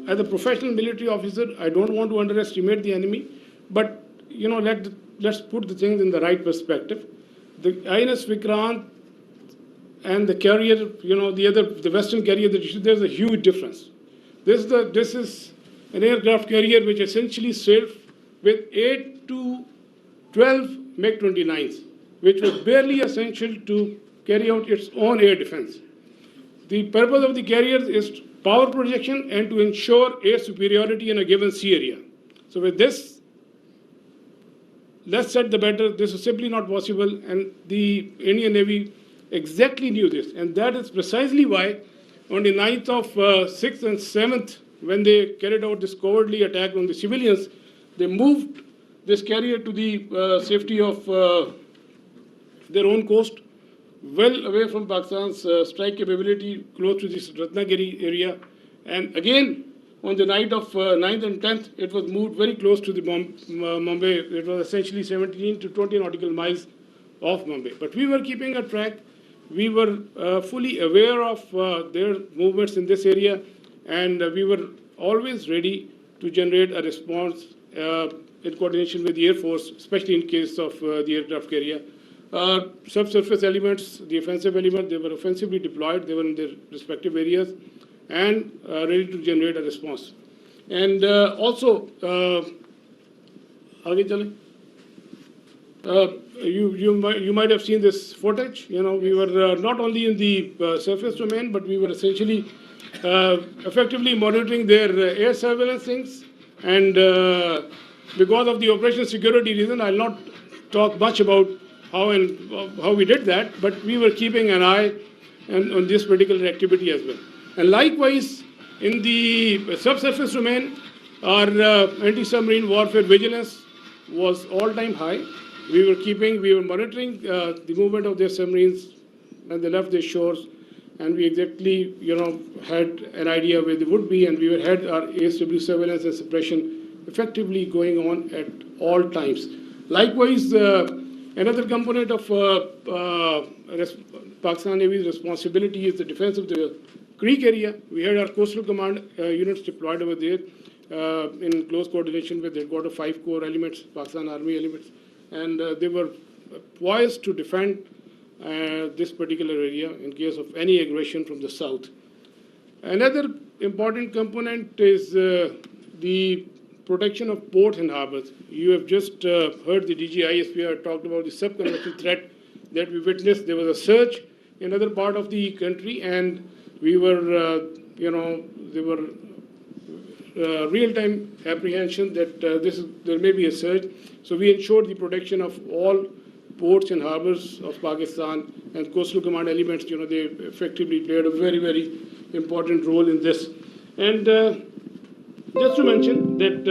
as a professional military officer, I don't want to underestimate the enemy, but, let's put the things in the right perspective. The INS Vikrant and the carrier, the Western carrier, there's a huge difference. This is an aircraft carrier which essentially sailed with 8 to 12 MiG-29s, which was barely essential to carry out its own air defense. The purpose of the carrier is power projection and to ensure air superiority in a given sea area. So with this, less said the better. This is simply not possible, and the Indian Navy exactly knew this, and that is precisely why on the 9th of 6th and 7th, when they carried out this cowardly attack on the civilians, they moved this carrier to the safety of their own coast, well away from Pakistan's strike capability, close to this Ratnagiri area. And again, on the night of 9th and 10th, it was moved very close to the Mumbai. It was essentially 17 to 20 nautical miles off Mumbai. But we were keeping a track. We were fully aware of their movements in this area, and we were always ready to generate a response in coordination with the Air Force, especially in case of the aircraft carrier. Subsurface elements, the offensive element, they were offensively deployed. They were in their respective areas and ready to generate a response. And also, You might have seen this footage. We were not only in the surface domain, but we were essentially effectively monitoring their air surveillance things. And because of the operational security reason, I'll not talk much about how we did that, but we were keeping an eye on this particular activity as well. And likewise, in the subsurface domain, our anti-submarine warfare vigilance was all-time high. We were monitoring the movement of their submarines when they left their shores, and we exactly, had an idea where they would be, and we had our ASW surveillance and suppression effectively going on at all times. Likewise, another component of Pakistan Navy's responsibility is the defense of the Creek area. We had our coastal command units deployed over there in close coordination with headquarters 5 core elements, Pakistan Army elements, and they were poised to defend this particular area in case of any aggression from the south. Another important component is the protection of ports and harbors. You have just heard the DG ISPR talked about the subconventional threat that we witnessed. There was a surge in other part of the country, and we were, there were real-time apprehension that there may be a surge. So we ensured the protection of all ports and harbors of Pakistan, and coastal command elements, they effectively played a very, very important role in this. And just to mention that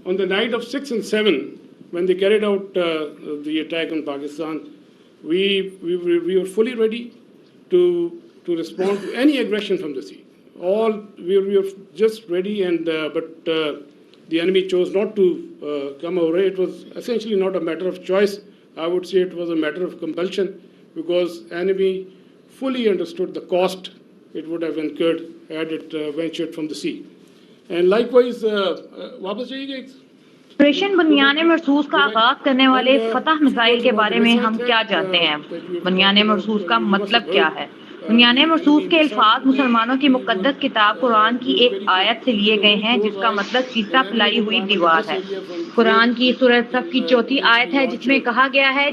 on the night of 6 and 7, when they carried out the attack on Pakistan, we were fully ready to respond to any aggression from the sea. We were just ready, and but the enemy chose not to come over. It was essentially not a matter of choice. I would say it was a matter of compulsion, because enemy fully understood the cost it would have incurred had it ventured from the sea. And likewise, वापस जाइएगा operation बुनियान-ए-मरसूस का आगाज करने वाले फतह missile के बारे में हम क्या जानते हैं? बुनियान-ए-मरसूस का मतलब क्या है? बुनियान-ए-मरसूस के अल्फाज मुसलमानों की मुकद्दस किताब कुरान की एक आयत से लिए गए हैं, जिसका मतलब सीसा फैलाई हुई दीवार है। कुरान की सूरह सफ की 4थी आयत है, जिसमें कहा गया है,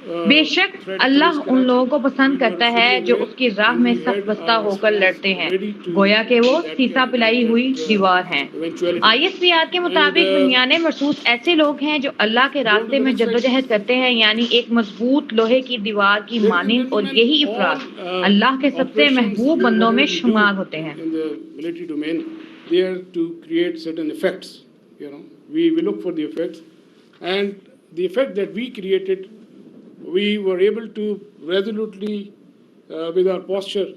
बेशक अल्लाह उन लोगों को पसंद करता है जो उसकी राह में सफ बस्ता होकर लड़ते हैं, गोया कि वो सीसा पिलाई हुई दीवार हैं। ISPR के मुताबिक बुनियान-ए-मरसूस ऐसे लोग हैं जो अल्लाह के रास्ते में जद्दोजहद करते हैं, यानी एक मजबूत लोहे की दीवार की मानिंद, और यही अफराद अल्लाह के सबसे महबूब बंदों में शुमार होते हैं। The effect that we created, we were able to resolutely, with our posture,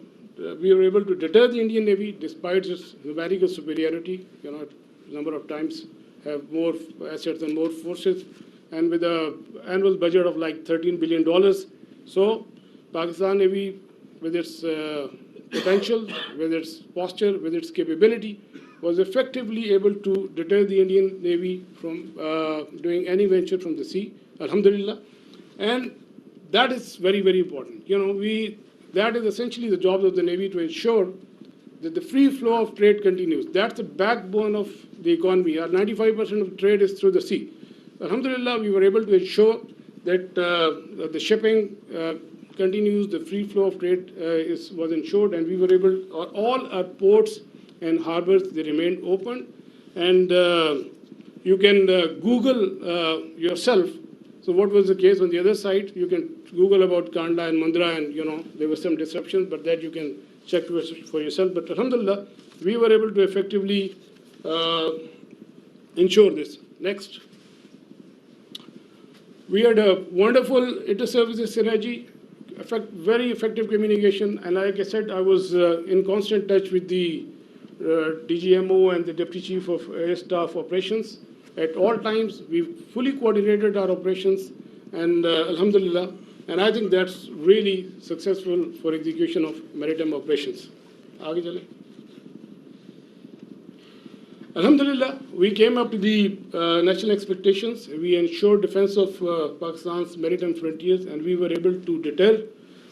we were able to deter the Indian Navy despite its numerical superiority. A number of times have more assets and more forces, and with an annual budget of like $13 billion. So Pakistan Navy, with its potential, with its posture, with its capability, was effectively able to deter the Indian Navy from doing any venture from the sea, alhamdulillah. And that is very, very important. That is essentially the job of the Navy, to ensure that the free flow of trade continues. That's the backbone of the economy. Our 95% of trade is through the sea. Alhamdulillah, we were able to ensure that the shipping continues, the free flow of trade was ensured, and we were able, all our ports and harbors, they remained open. And you can Google yourself. So what was the case on the other side? You can Google about Kandla and Mundra, and there were some disruptions, but that you can check for yourself. But alhamdulillah, we were able to effectively ensure this. Next. We had a wonderful inter-services synergy, very effective communication, and like I said, I was in constant touch with the DGMO and the Deputy Chief of Air Staff Operations. At all times, we fully coordinated our operations, and alhamdulillah, and I think that's really successful for execution of maritime operations. Aage chale. Alhamdulillah, we came up to the national expectations. We ensured defense of Pakistan's maritime frontiers, and we were able to deter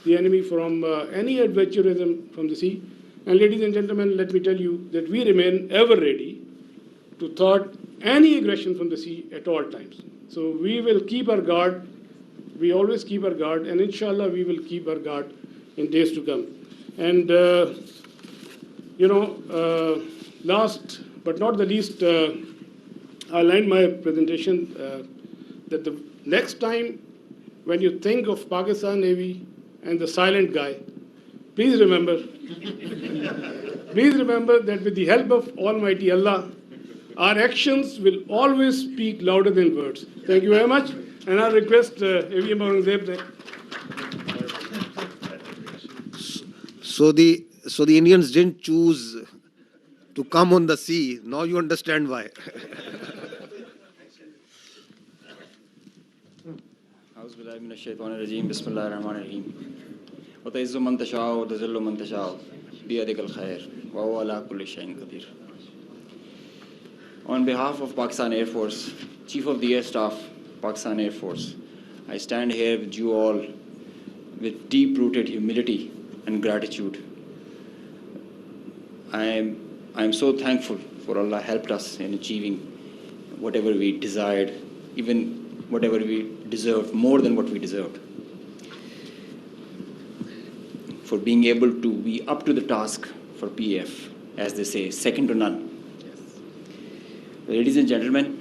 the enemy from any adventurism from the sea. And ladies and gentlemen, let me tell you that we remain ever ready to thwart any aggression from the sea at all times. So we will keep our guard. We always keep our guard, and inshallah we will keep our guard in days to come. And last but not the least, I'll end my presentation that the next time when you think of Pakistan Navy and the silent guy, please remember that with the help of Almighty Allah, our actions will always speak louder than words. Thank you very much, and I request AVM Aurangzeb. So the Indians didn't choose to come on the sea. Now you understand why. On behalf of Pakistan Air Force, Chief of the Air Staff, Pakistan Air Force, I stand here with you all with deep-rooted humility and gratitude. I am so thankful for Allah helped us in achieving whatever we desired, even whatever we deserved, more than what we deserved. For being able to be up to the task for PF, as they say, second to none. Ladies and gentlemen,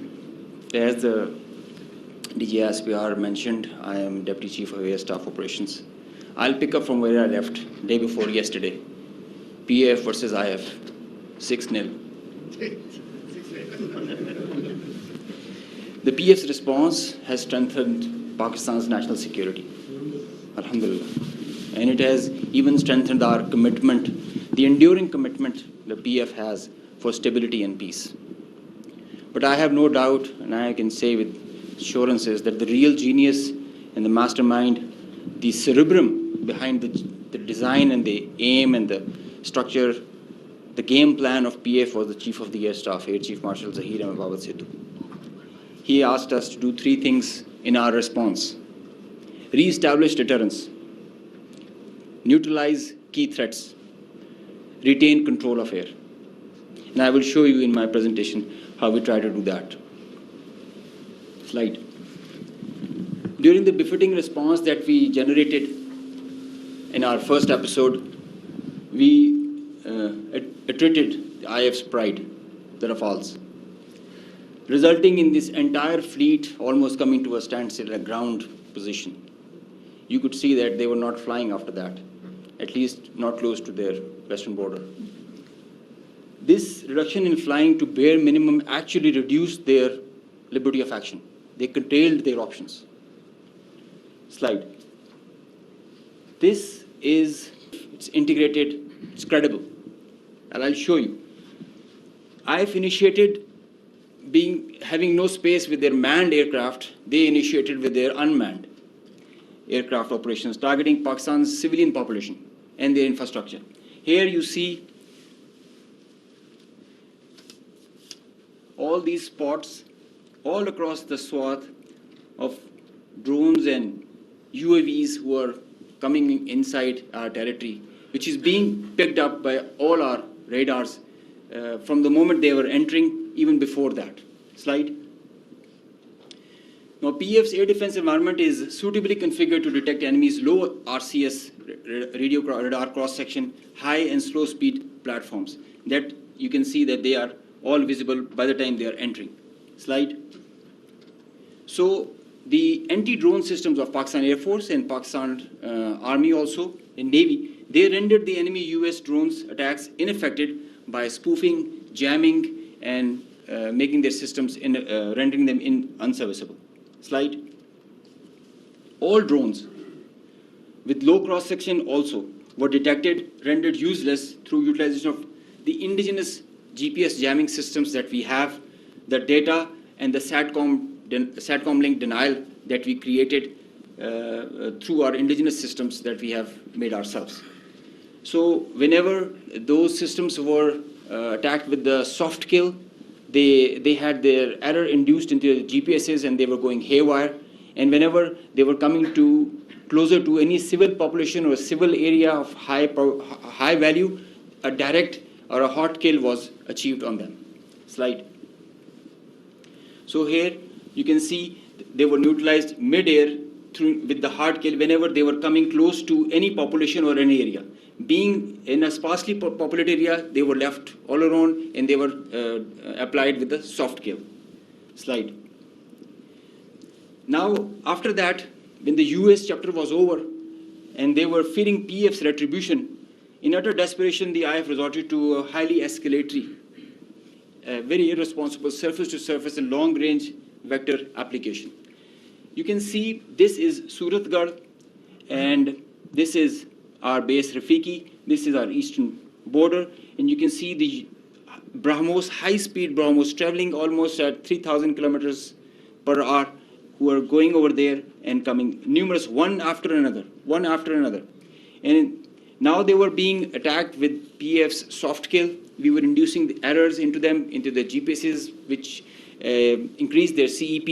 as the DG ISPR mentioned, I am Deputy Chief of Air Staff Operations. I'll pick up from where I left day before yesterday. PF versus IF, 6-0. The PF's response has strengthened Pakistan's national security, alhamdulillah. And it has even strengthened our commitment, the enduring commitment the PF has for stability and peace. But I have no doubt, and I can say with assurances, that the real genius and the mastermind, the cerebrum behind the design and the aim and the structure, the game plan of PF was the Chief of the Air Staff, Air Chief Marshal Zahir Ahmed Babad Sidhu. He asked us to do 3 things in our response: re-establish deterrence, neutralize key threats, retain control of air. And I will show you in my presentation how we try to do that. Slide. During the befitting response that we generated in our first episode, we attrited the IF's pride, the Rafales, resulting in this entire fleet almost coming to a standstill, a ground position. You could see that they were not flying after that, at least not close to their western border. This reduction in flying to bare minimum actually reduced their liberty of action. They curtailed their options. Slide. This is, it's integrated, it's credible. And I'll show you. IF initiated having no space with their manned aircraft, they initiated with their unmanned aircraft operations, targeting Pakistan's civilian population and their infrastructure. Here you see all these spots all across the swath of drones and UAVs who are coming inside our territory, which is being picked up by all our radars from the moment they were entering, even before that. Slide. Now, PF's air defense environment is suitably configured to detect enemies' low RCS radar cross-section, high and slow speed platforms. That you can see that they are all visible by the time they are entering. Slide. So the anti-drone systems of Pakistan Air Force and Pakistan Army also, and Navy, they rendered the enemy US drones attacks ineffective by spoofing, jamming, and making their systems, rendering them unserviceable. Slide. All drones with low cross-section also were detected, rendered useless through utilization of the indigenous GPS jamming systems that we have, the data and the SATCOM link denial that we created through our indigenous systems that we have made ourselves. So whenever those systems were attacked with the soft kill, they had their error induced into the GPSs and they were going haywire. And whenever they were coming closer to any civil population or a civil area of high value, a direct or a hot kill was achieved on them. Slide. So here you can see they were neutralized mid-air with the hard kill whenever they were coming close to any population or any area. Being in a sparsely populated area, they were left all around and they were applied with the soft kill. Slide. Now, after that, when the US chapter was over and they were fearing PF's retribution, in utter desperation, the IF resorted to a highly escalatory, very irresponsible surface-to-surface and long-range vector application. You can see this is Suratgarh and this is our base Rafiki. This is our eastern border, and you can see the BrahMos, high-speed BrahMos traveling almost at 3,000 kilometers per hour, who are going over there and coming, numerous, one after another. And now they were being attacked with PF's soft kill. We were inducing the errors into them, into the GPSs, which increased their CEP.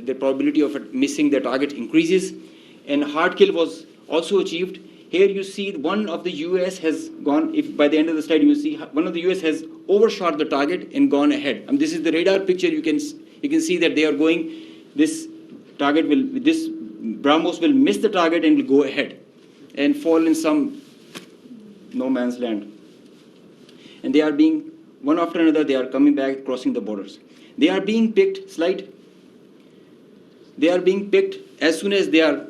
The probability of missing their target increases. And hard kill was also achieved. Here you see one of the US has gone, if by the end of the slide you see one of the US has overshot the target and gone ahead. And this is the radar picture. You can see that they are going, this BrahMos will miss the target and will go ahead and fall in some no man's land. And they are being, one after another, they are coming back, crossing the borders. They are being picked, slide. They are being picked as soon as they are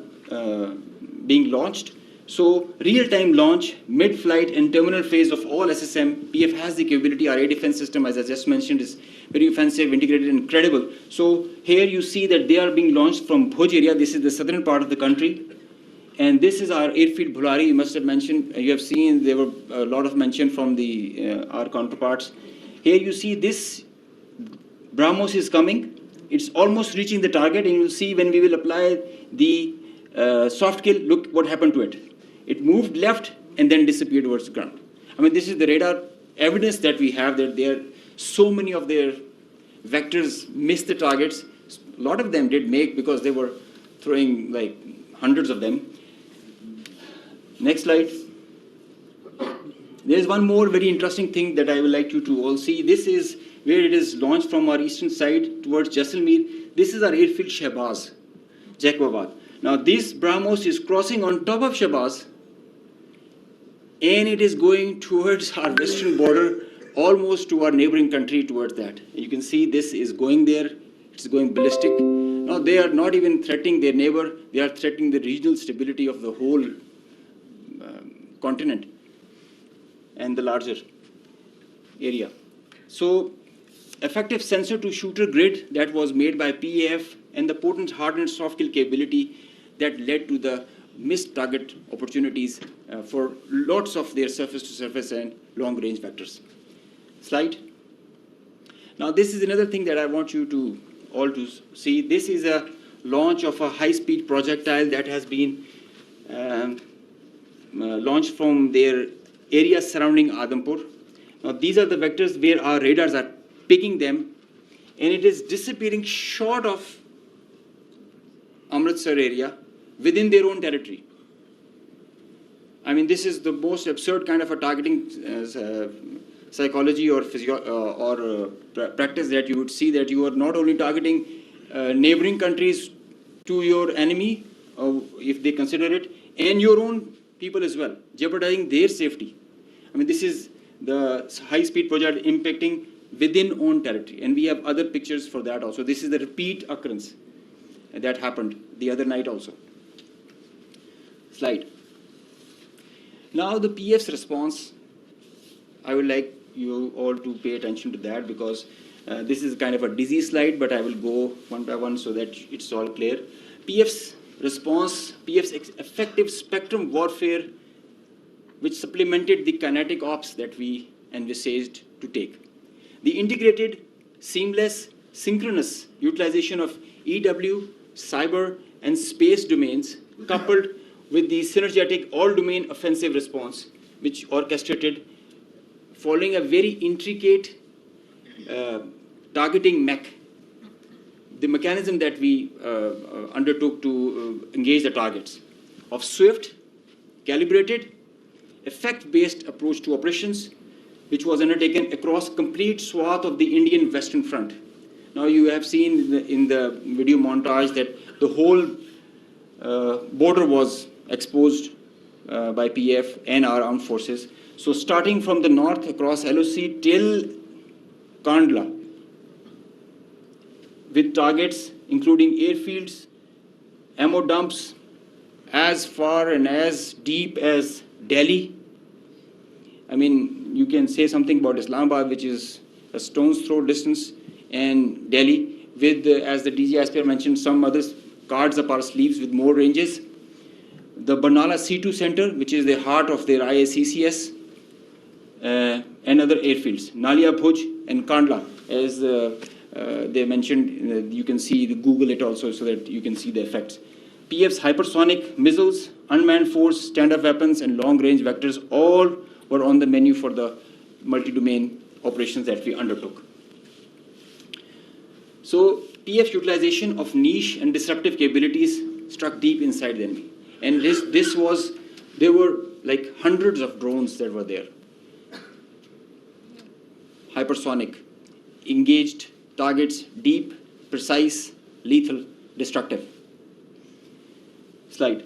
being launched. So real-time launch, mid-flight and terminal phase of all SSM, PF has the capability. Our air defense system, as I just mentioned, is very offensive, integrated, and credible. So here you see that they are being launched from Bhuj area. This is the southern part of the country. And this is our airfield Bhulari. You must have mentioned, you have seen there were a lot of mention from the our counterparts. Here you see this BrahMos is coming. It's almost reaching the target, and you'll see when we will apply the soft kill, look what happened to it. It moved left and then disappeared towards the ground. I mean, this is the radar evidence that we have that there so many of their vectors missed the targets. A lot of them did make because they were throwing like hundreds of them. Next slide. There is one more very interesting thing that I would like you to all see. This is where it is launched from our eastern side towards Jaisalmer. This is our airfield Shahbaz, Jacobabad. Now this BrahMos is crossing on top of Shahbaz and it is going towards our western border, almost to our neighboring country, towards that. You can see this is going there, it's going ballistic. Now they are not even threatening their neighbor, they are threatening the regional stability of the whole continent and the larger area. So effective sensor to shooter grid that was made by PAF and the potent hardened soft kill capability that led to the missed target opportunities for lots of their surface-to-surface and long-range vectors. Slide. Now this is another thing that I want you to all to see. This is a launch of a high-speed projectile that has been launched from their area surrounding Adampur. Now these are the vectors where our radars are picking them, and it is disappearing short of Amritsar area within their own territory. I mean, this is the most absurd kind of a targeting psychology or practice that you would see, that you are not only targeting neighboring countries to your enemy, if they consider it, and your own people as well, jeopardizing their safety. I mean, this is the high-speed project impacting within own territory, and we have other pictures for that also. This is the repeat occurrence that happened the other night also. Slide. Now the PF's response, I would like you all to pay attention to that, because this is kind of a dizzy slide, but I will go one by one so that it's all clear. PF's response, PF's effective spectrum warfare, which supplemented the kinetic ops that we envisaged to take. The integrated, seamless, synchronous utilization of EW, cyber, and space domains, coupled with the synergetic all-domain offensive response, which orchestrated following a very intricate targeting mech, the mechanism that we undertook to engage the targets, of swift, calibrated, effect-based approach to operations, which was undertaken across complete swath of the Indian Western Front. Now you have seen in the video montage that the whole border was exposed by PF and our armed forces. So starting from the north across LOC till Kandla, with targets including airfields, ammo dumps, as far and as deep as Delhi. I mean, you can say something about Islamabad, which is a stone's throw distance, and Delhi, with, as the DG ISPR mentioned, some other cards up our sleeves with more ranges. The Barnala C2 center, which is the heart of their IACCS, and other airfields, Nalia Bhuj and Kandla, as they mentioned. You can see, Google it also so that you can see the effects. PF's hypersonic missiles, unmanned force, standard weapons, and long-range vectors all were on the menu for the multi-domain operations that we undertook. So PF's utilization of niche and disruptive capabilities struck deep inside the enemy. And there were like hundreds of drones that were there. Hypersonic, engaged targets, deep, precise, lethal, destructive. Slide.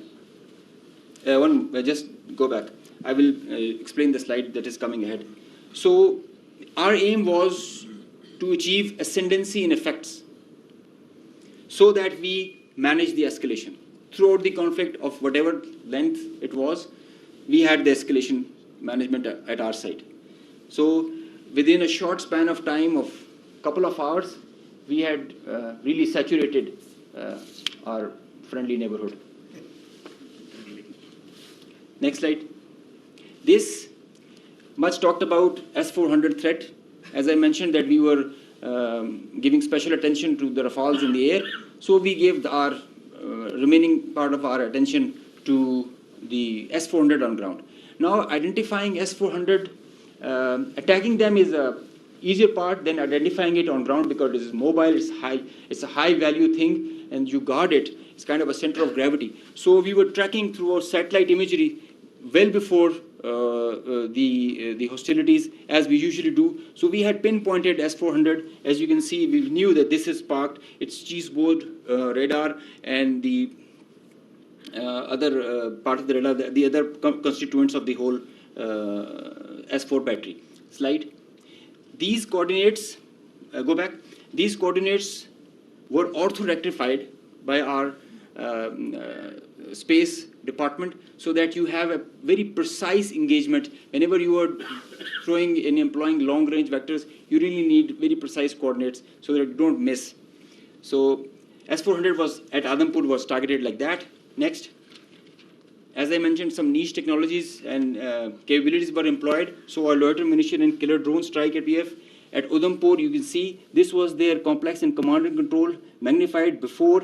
Just go back. I will explain the slide that is coming ahead. So our aim was to achieve ascendancy in effects so that we manage the escalation. Throughout the conflict of whatever length it was, we had the escalation management at our side. So within a short span of time of a couple of hours, we had really saturated our friendly neighborhood. Next slide. This much talked about S-400 threat. As I mentioned that we were giving special attention to the Rafales in the air, so we gave our remaining part of our attention to the S-400 on ground. Now identifying S-400, attacking them is a easier part than identifying it on ground because it is mobile, it's a high value thing, and you guard it. It's kind of a center of gravity. So we were tracking through our satellite imagery well before the hostilities, as we usually do. So we had pinpointed S-400. As you can see, we knew that this is parked. It's cheeseboard radar, and the other part of the radar, the other constituents of the whole S4 battery. Slide. These coordinates, go back. These coordinates were ortho-rectified by our space department so that you have a very precise engagement. Whenever you are throwing and employing long-range vectors, you really need very precise coordinates so that you don't miss. So S-400 was at Adampur was targeted like that. Next. As I mentioned, some niche technologies and capabilities were employed. So our loiter munition and killer drone strike at PF. At Udhampur, you can see this was their complex and command and control, magnified before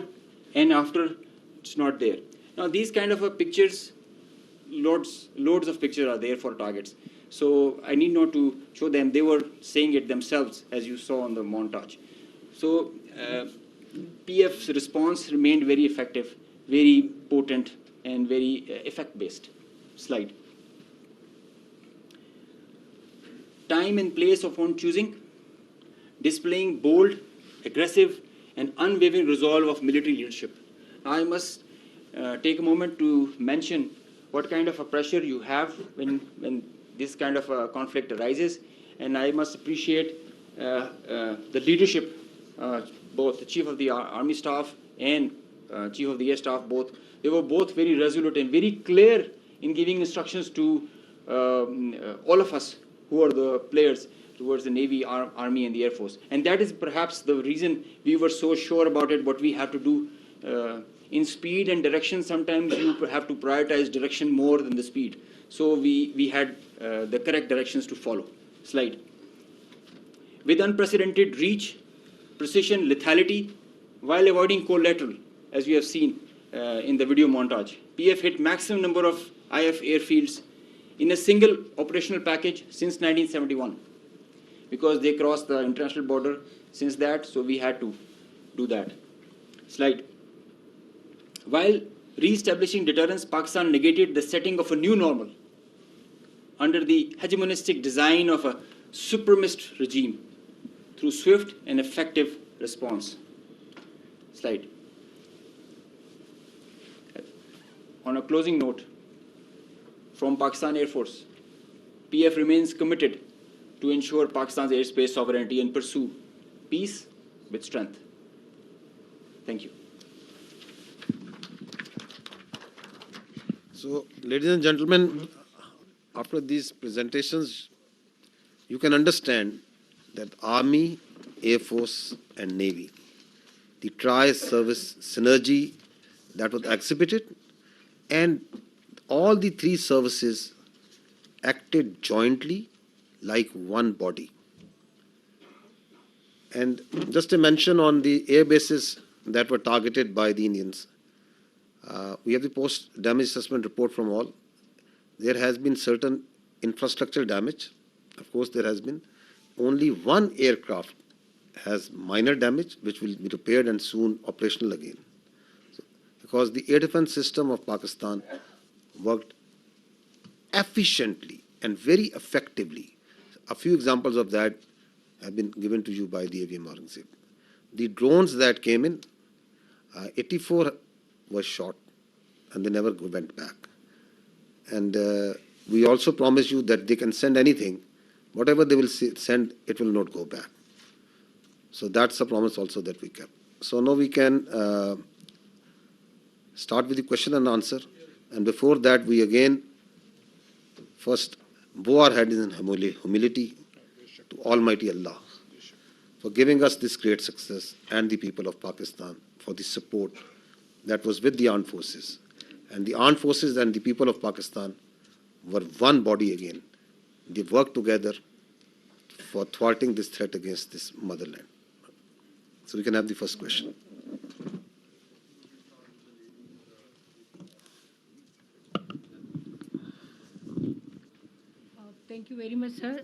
and after. It's not there. Now these kind of pictures, loads of pictures are there for targets. So I need not to show them. They were saying it themselves, as you saw on the montage. So PF's response remained very effective, very potent, and very effect-based. Slide. Time and place of own choosing, displaying bold, aggressive, and unwavering resolve of military leadership. I must take a moment to mention what kind of a pressure you have when this kind of a conflict arises, and I must appreciate the leadership, both the Chief of the Army Staff and Chief of the Air Staff, both. They were both very resolute and very clear in giving instructions to all of us who are the players towards the Navy, Army, and the Air Force. And that is perhaps the reason we were so sure about it, what we have to do. In speed and direction, sometimes you have to prioritize direction more than the speed. So we had the correct directions to follow. Slide. With unprecedented reach, precision, lethality, while avoiding collateral, as we have seen in the video montage. PF hit maximum number of IF airfields in a single operational package since 1971 because they crossed the international border since that, so we had to do that. Slide. While re-establishing deterrence, Pakistan negated the setting of a new normal under the hegemonistic design of a supremacist regime through swift and effective response. Slide. On a closing note, from Pakistan Air Force, PF remains committed to ensure Pakistan's airspace sovereignty and pursue peace with strength. Thank you. So, ladies and gentlemen, after these presentations, you can understand that Army, Air Force, and Navy, the tri-service synergy that was exhibited, and all the three services acted jointly like one body. And just a mention on the air bases that were targeted by the Indians. We have the post-damage assessment report from all. There has been certain infrastructure damage. Of course, there has been. Only one aircraft has minor damage, which will be repaired and soon operational again. So, because the air defense system of Pakistan worked efficiently and very effectively. A few examples of that have been given to you by the AVM Aurangzeb. The drones that came in, 84 was shot and they never went back. And we also promise you that they can send anything. Whatever they will send, it will not go back. So that's a promise also that we kept. So now we can start with the question and answer. And before that, we again first bow our heads in humility to Almighty Allah for giving us this great success and the people of Pakistan for the support that was with the armed forces. And the armed forces and the people of Pakistan were one body again. They worked together for thwarting this threat against this motherland. So we can have the first question. Thank you very much, sir.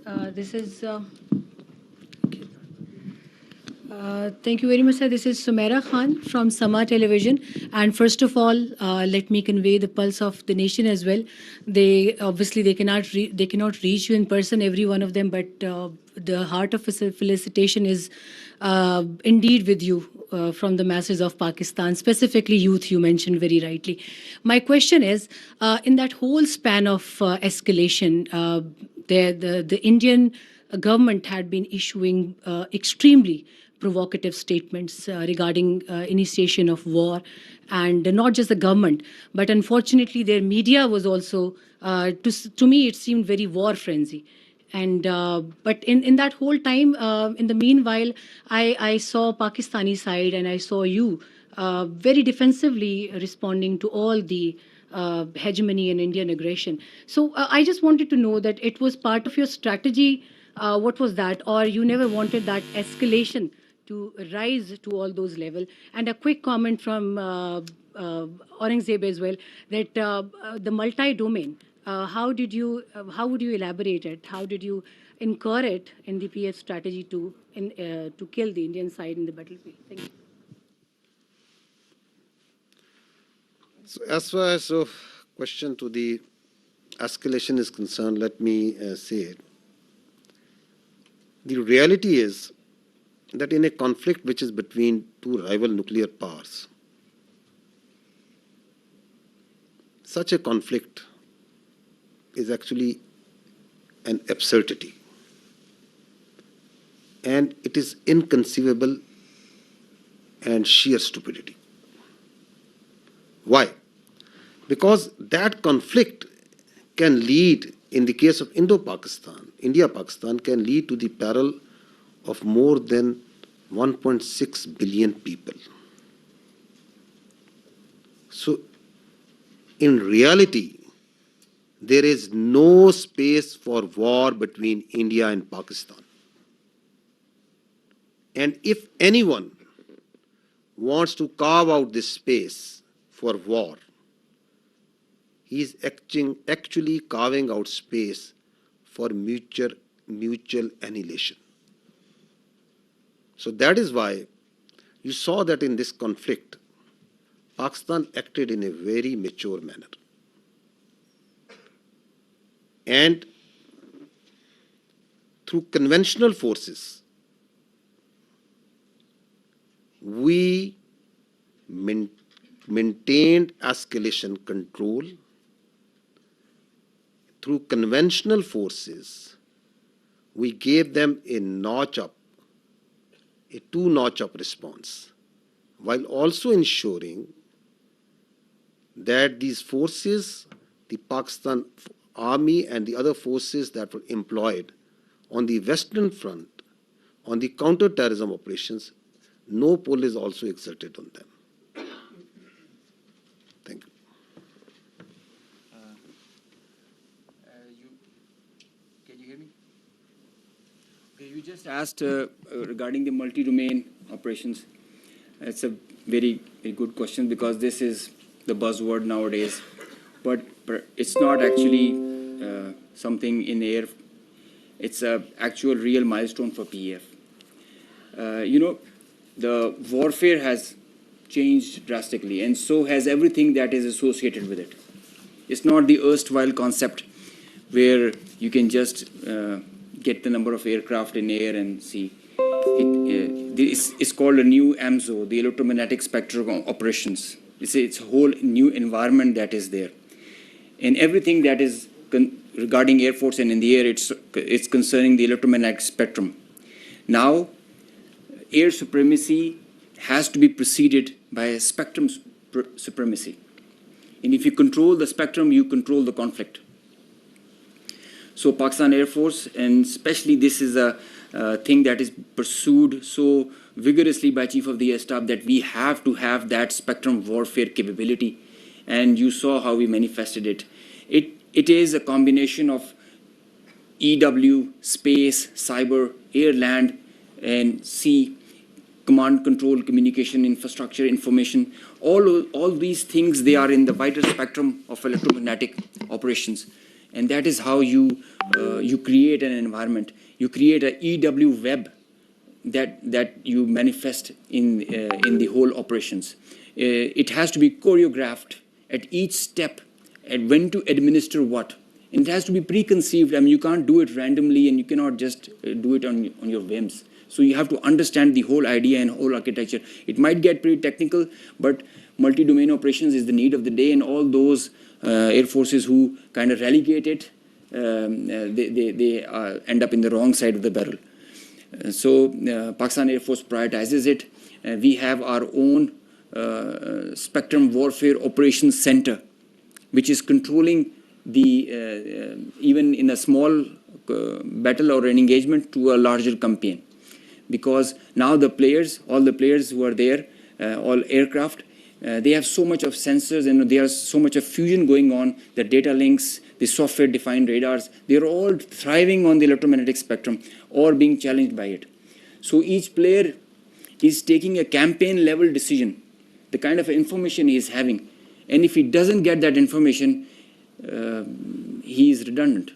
Thank you very much, sir. This is Sumaira Khan from Sama Television. And first of all, let me convey the pulse of the nation as well. They cannot reach you in person, every one of them, but the heart of felicitation is indeed with you from the masses of Pakistan, specifically youth, you mentioned very rightly. My question is, in that whole span of escalation, the Indian government had been issuing extremely provocative statements regarding initiation of war, and not just the government, but unfortunately their media was also, to me it seemed very war frenzy. And but in that whole time, in the meanwhile, I saw Pakistani side and I saw you very defensively responding to all the hegemony and Indian aggression. So I just wanted to know that it was part of your strategy. What was that? Or you never wanted that escalation to rise to all those levels? And a quick comment from Aurangzeb as well, that the multi-domain, how would you elaborate it? How did you incur it in the PF strategy to kill the Indian side in the battlefield? Thank you. So as far as the question to the escalation is concerned, let me say it. The reality is that in a conflict which is between two rival nuclear powers, such a conflict is actually an absurdity. And it is inconceivable and sheer stupidity. Why? Because that conflict can lead, in the case of Indo-Pakistan, India-Pakistan, can lead to the peril of more than 1.6 billion people. So, in reality, there is no space for war between India and Pakistan. And if anyone wants to carve out this space for war, he is actually carving out space for mutual annihilation. So that is why you saw that in this conflict, Pakistan acted in a very mature manner. And through conventional forces, we maintained escalation control through conventional forces. We gave them a two-notch up response, while also ensuring that these forces, the Pakistan Army and the other forces that were employed on the Western Front, on the counter-terrorism operations, no pull is also exerted on them. Thank you. Can you hear me? Okay, you just asked regarding the multi-domain operations. It's a very good question because this is the buzzword nowadays, but it's not actually something in air. It's a actual real milestone for PEF. The warfare has changed drastically, and so has everything that is associated with it. It's not the erstwhile concept where you can just get the number of aircraft in air and see. It's called a new AMSO, the electromagnetic spectrum operations. It's a whole new environment that is there. And everything that is regarding Air Force and in the air, it's concerning the electromagnetic spectrum. Now, air supremacy has to be preceded by a spectrum supremacy. And if you control the spectrum, you control the conflict. So Pakistan Air Force, and especially this is a thing that is pursued so vigorously by Chief of the Air Staff, that we have to have that spectrum warfare capability. And you saw how we manifested it. It is a combination of EW, space, cyber, air, land, and sea, command, control, communication, infrastructure, information. All these things, they are in the wider spectrum of electromagnetic operations. And that is how you create an environment. You create an EW web that you manifest in the whole operations. It has to be choreographed at each step, and when to administer what. And it has to be preconceived. I mean, you can't do it randomly, and you cannot just do it on your whims. So you have to understand the whole idea and whole architecture. It might get pretty technical, but multi-domain operations is the need of the day, and all those air forces who kind of relegate it, they end up in the wrong side of the barrel. So Pakistan Air Force prioritizes it. We have our own Spectrum Warfare Operations Center, which is controlling the even in a small battle or an engagement to a larger campaign. Because now the players, all the players who are there, all aircraft, they have so much of sensors and there's so much of fusion going on, the data links, the software-defined radars, they're all thriving on the electromagnetic spectrum or being challenged by it. So each player is taking a campaign-level decision, the kind of information he is having. And if he doesn't get that information, he is redundant.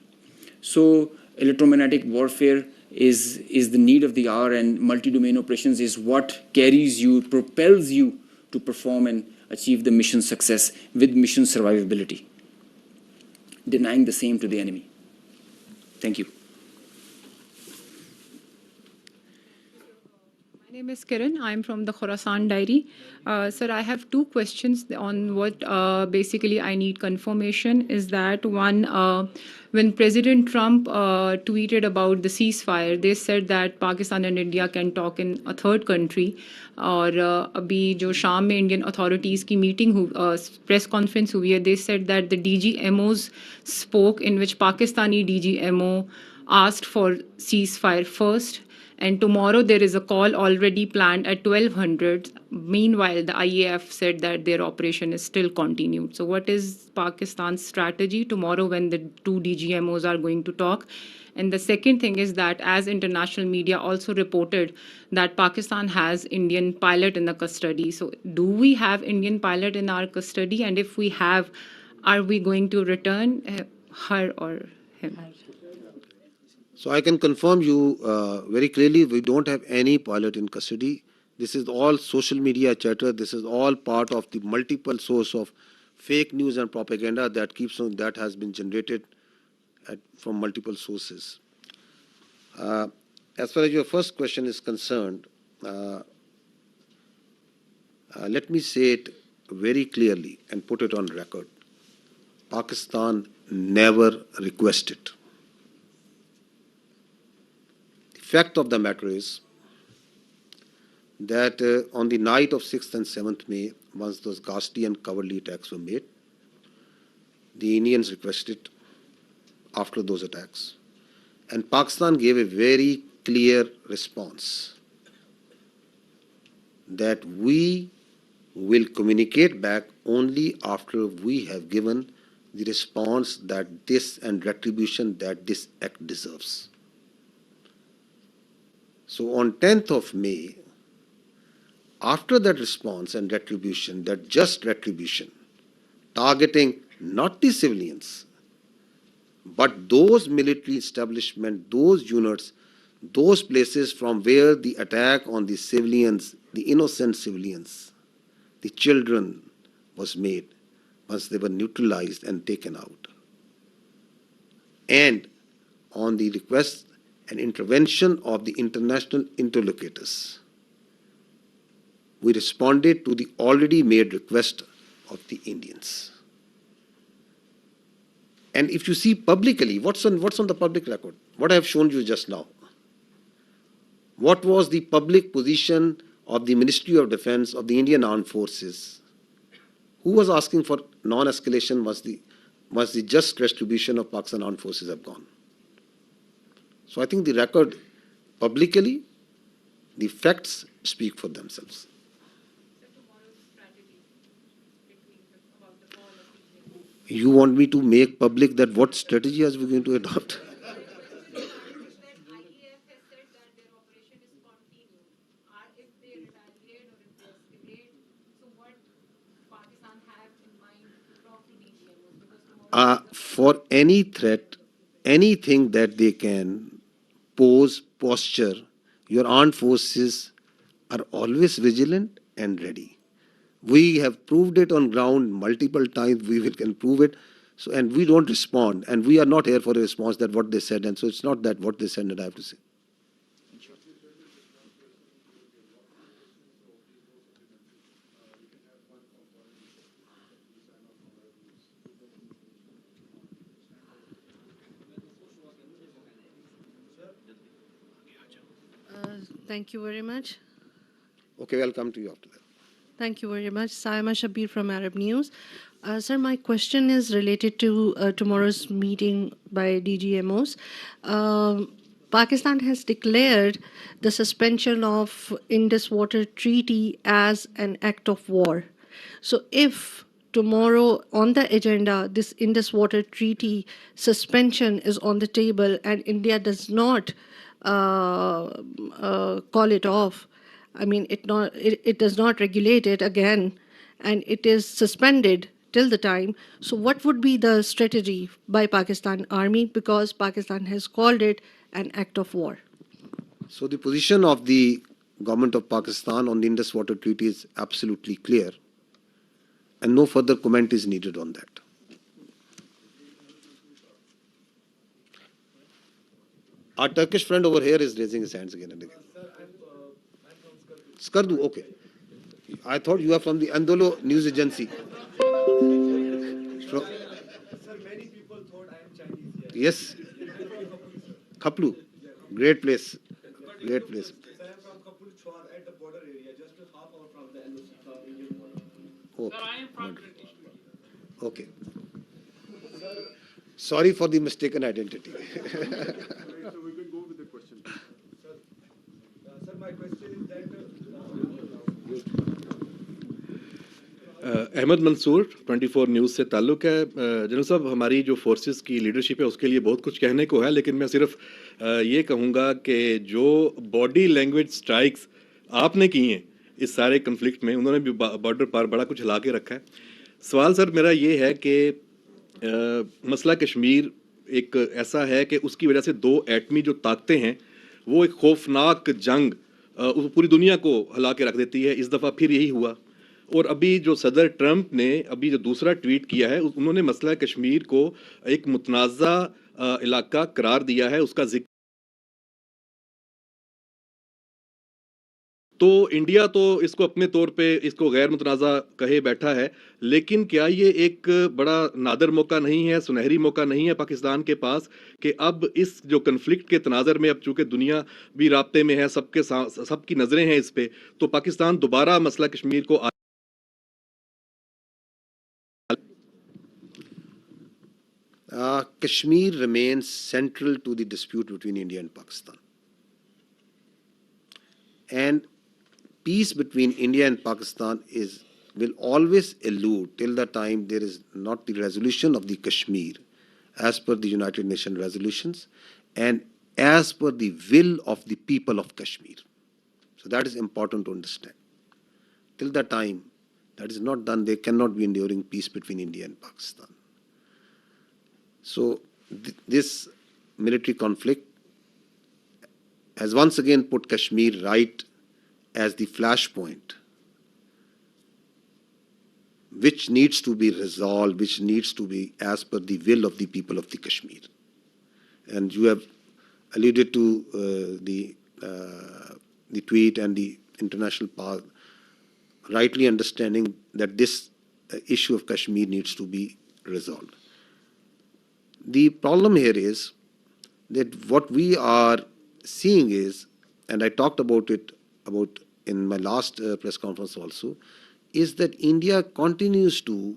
So electromagnetic warfare is the need of the hour, and multi-domain operations is what carries you, propels you to perform and achieve the mission success with mission survivability, denying the same to the enemy. Thank you. My name is Kiran. I'm from the Khorasan Diary. Sir, I have two questions on what basically I need confirmation. Is that one, when President Trump tweeted about the ceasefire, they said that Pakistan and India can talk in a third country. और अभी जो शाम में Indian authorities की meeting press conference हुई है, they said that the DGMOs spoke, in which Pakistani DGMO asked for ceasefire first. And tomorrow there is a call already planned at 1200. Meanwhile, the IAF said that their operation is still continued. So what is Pakistan's strategy tomorrow when the two DGMOs are going to talk? And the second thing is that, as international media also reported, that Pakistan has Indian pilot in the custody. So do we have Indian pilot in our custody? And if we have, are we going to return her or him? So I can confirm you very clearly, we don't have any pilot in custody. This is all social media chatter. This is all part of the multiple source of fake news and propaganda that keeps on, that has been generated from multiple sources. As far as your first question is concerned, Let me say it very clearly and put it on record. Pakistan never requested. The fact of the matter is that on the night of 6th and 7th May, once those ghastly and cowardly attacks were made, the Indians requested after those attacks. And Pakistan gave a very clear response that we will communicate back only after we have given the response that this and retribution that this act deserves. So on 10th of May, after that response and retribution, that just retribution, targeting not the civilians, but those military establishments, those units, those places from where the attack on the civilians, the innocent civilians, the children was made, once they were neutralized and taken out. And on the request and intervention of the international interlocutors, we responded to the already made request of the Indians. And if you see publicly, what's on the public record? What I have shown you just now. What was the public position of the Ministry of Defense of the Indian Armed Forces? Who was asking for non-escalation once the just retribution of Pakistan Armed Forces have gone? So I think the record publicly, the facts speak for themselves. You want me to make public that what strategy are we going to adopt? For any threat, anything that they can pose, posture, your armed forces are always vigilant and ready. We have proved it on ground multiple times. We can prove it. So, and we don't respond. And we are not here for a response that what they said. And so it's not that what they said that I have to say. Thank you very much. Okay, I'll come to you after that. Thank you very much. Saima Shabir from Arab News. Sir, my question is related to tomorrow's meeting by DGMOs. Pakistan has declared the suspension of Indus Water Treaty as an act of war. So if tomorrow on the agenda, this Indus Water Treaty suspension is on the table and India does not call it off, I mean, it does not regulate it again, and it is suspended till the time. So what would be the strategy by Pakistan Army, because Pakistan has called it an act of war? So the position of the government of Pakistan on the Indus Water Treaty is absolutely clear, and no further comment is needed on that. Our Turkish friend over here is raising his hands again and again. Skardu, okay. I thought you are from the Andolo news agency. Sir, many people thought I am Chinese. Yes. Khaplu, great place. Great place. I am from Khaplu Chwar at the border area, just half hour from the Indian border. Okay. Sir, I am from British. Okay. Sorry for the mistaken identity. So we can go with the question. Sir, my question is that Ahmad Mansoor 24 news से ताल्लुक़ है। General साहब, हमारी जो forces की leadership है उसके लिए बहुत कुछ कहने को है, लेकिन मैं सिर्फ ये कहूँगा कि जो बॉडी लैंग्वेज स्ट्राइक्स आपने की हैं इस सारे कन्फ्लिक्ट में, उन्होंने भी बॉर्डर पर बड़ा कुछ हिला के रखा है। सवाल सर मेरा ये है कि मसला कश्मीर एक ऐसा है कि उसकी वजह से दो एटमी जो ताकतें हैं वो एक खौफनाक जंग पूरी दुनिया को हिला के रख देती है। इस दफ़ा फिर यही हुआ। और अभी जो सदर ट्रंप ने अभी जो दूसरा ट्वीट किया है, उन्होंने मसला कश्मीर को एक मुतनाज़ा इलाका करार दिया है, उसका जिक्र तो इंडिया तो इसको अपने तौर पे इसको गैर मुतनाज़ा कहे बैठा है, लेकिन क्या ये एक बड़ा नादर मौका नहीं है, सुनहरी मौका नहीं है पाकिस्तान के पास कि अब इस जो कन्फ्लिक्ट के तनाज़र में अब चूंकि दुनिया भी राब्ते में है, सबकी नज़रें हैं इस पे, तो पाकिस्तान दोबारा मसला कश्मीर को Kashmir remains central to the dispute between India and Pakistan. And peace between India and Pakistan will always elude till the time there is not the resolution of the Kashmir as per the United Nations resolutions and as per the will of the people of Kashmir. So that is important to understand. Till the time that is not done, there cannot be enduring peace between India and Pakistan. So this military conflict has once again put Kashmir right as the flashpoint, which needs to be resolved, which needs to be as per the will of the people of the Kashmir. And you have alluded to the tweet and the international power, rightly understanding that this issue of Kashmir needs to be resolved. The problem here is that what we are seeing is, and I talked about it in my last press conference also, is that India continues to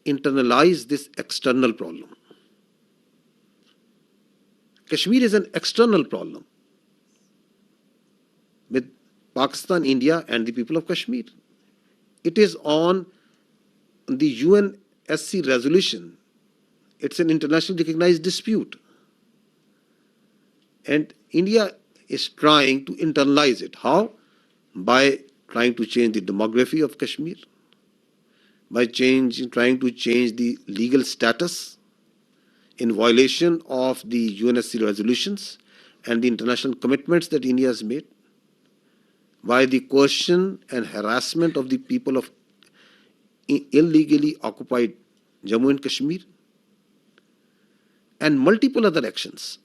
internalize this external problem. Kashmir is an external problem with Pakistan, India, and the people of Kashmir. It is on the UNSC resolution. It's an internationally recognized dispute. And India is trying to internalize it. How? By trying to change the demography of Kashmir, by trying to change the legal status in violation of the UNSC resolutions and the international commitments that India has made, by the coercion and harassment of the people of illegally occupied Jammu and Kashmir, and multiple other actions,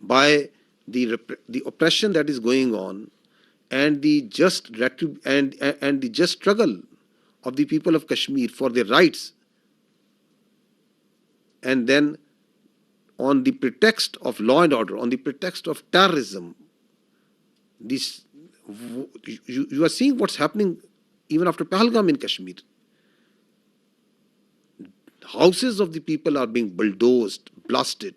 by the oppression that is going on and the just and the just struggle of the people of Kashmir for their rights, and then on the pretext of law and order, on the pretext of terrorism, you are seeing what's happening even after Pahalgam in Kashmir. Houses of the people are being bulldozed, blasted.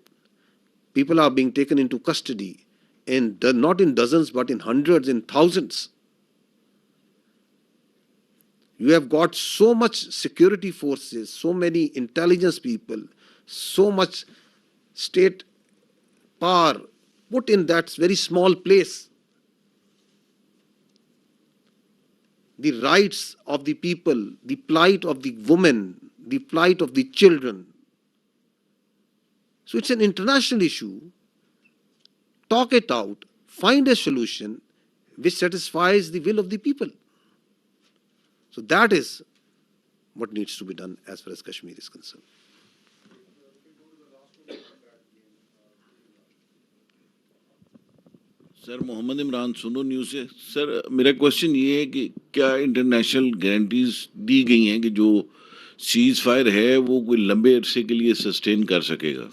People are being taken into custody, and not in dozens, but in hundreds, in thousands. You have got so much security forces, so many intelligence people, so much state power put in that very small place. The rights of the people, the plight of the women, the plight of the children. So it's an international issue. Talk it out, find a solution which satisfies the will of the people. So that is what needs to be done as far as Kashmir is concerned. Sir Mohammad Imran Suno news से। Sir मेरा question ये है कि क्या international guarantees दी गई हैं कि जो सीज फायर है वो कोई लंबे अरसे के लिए सस्टेन कर सकेगा?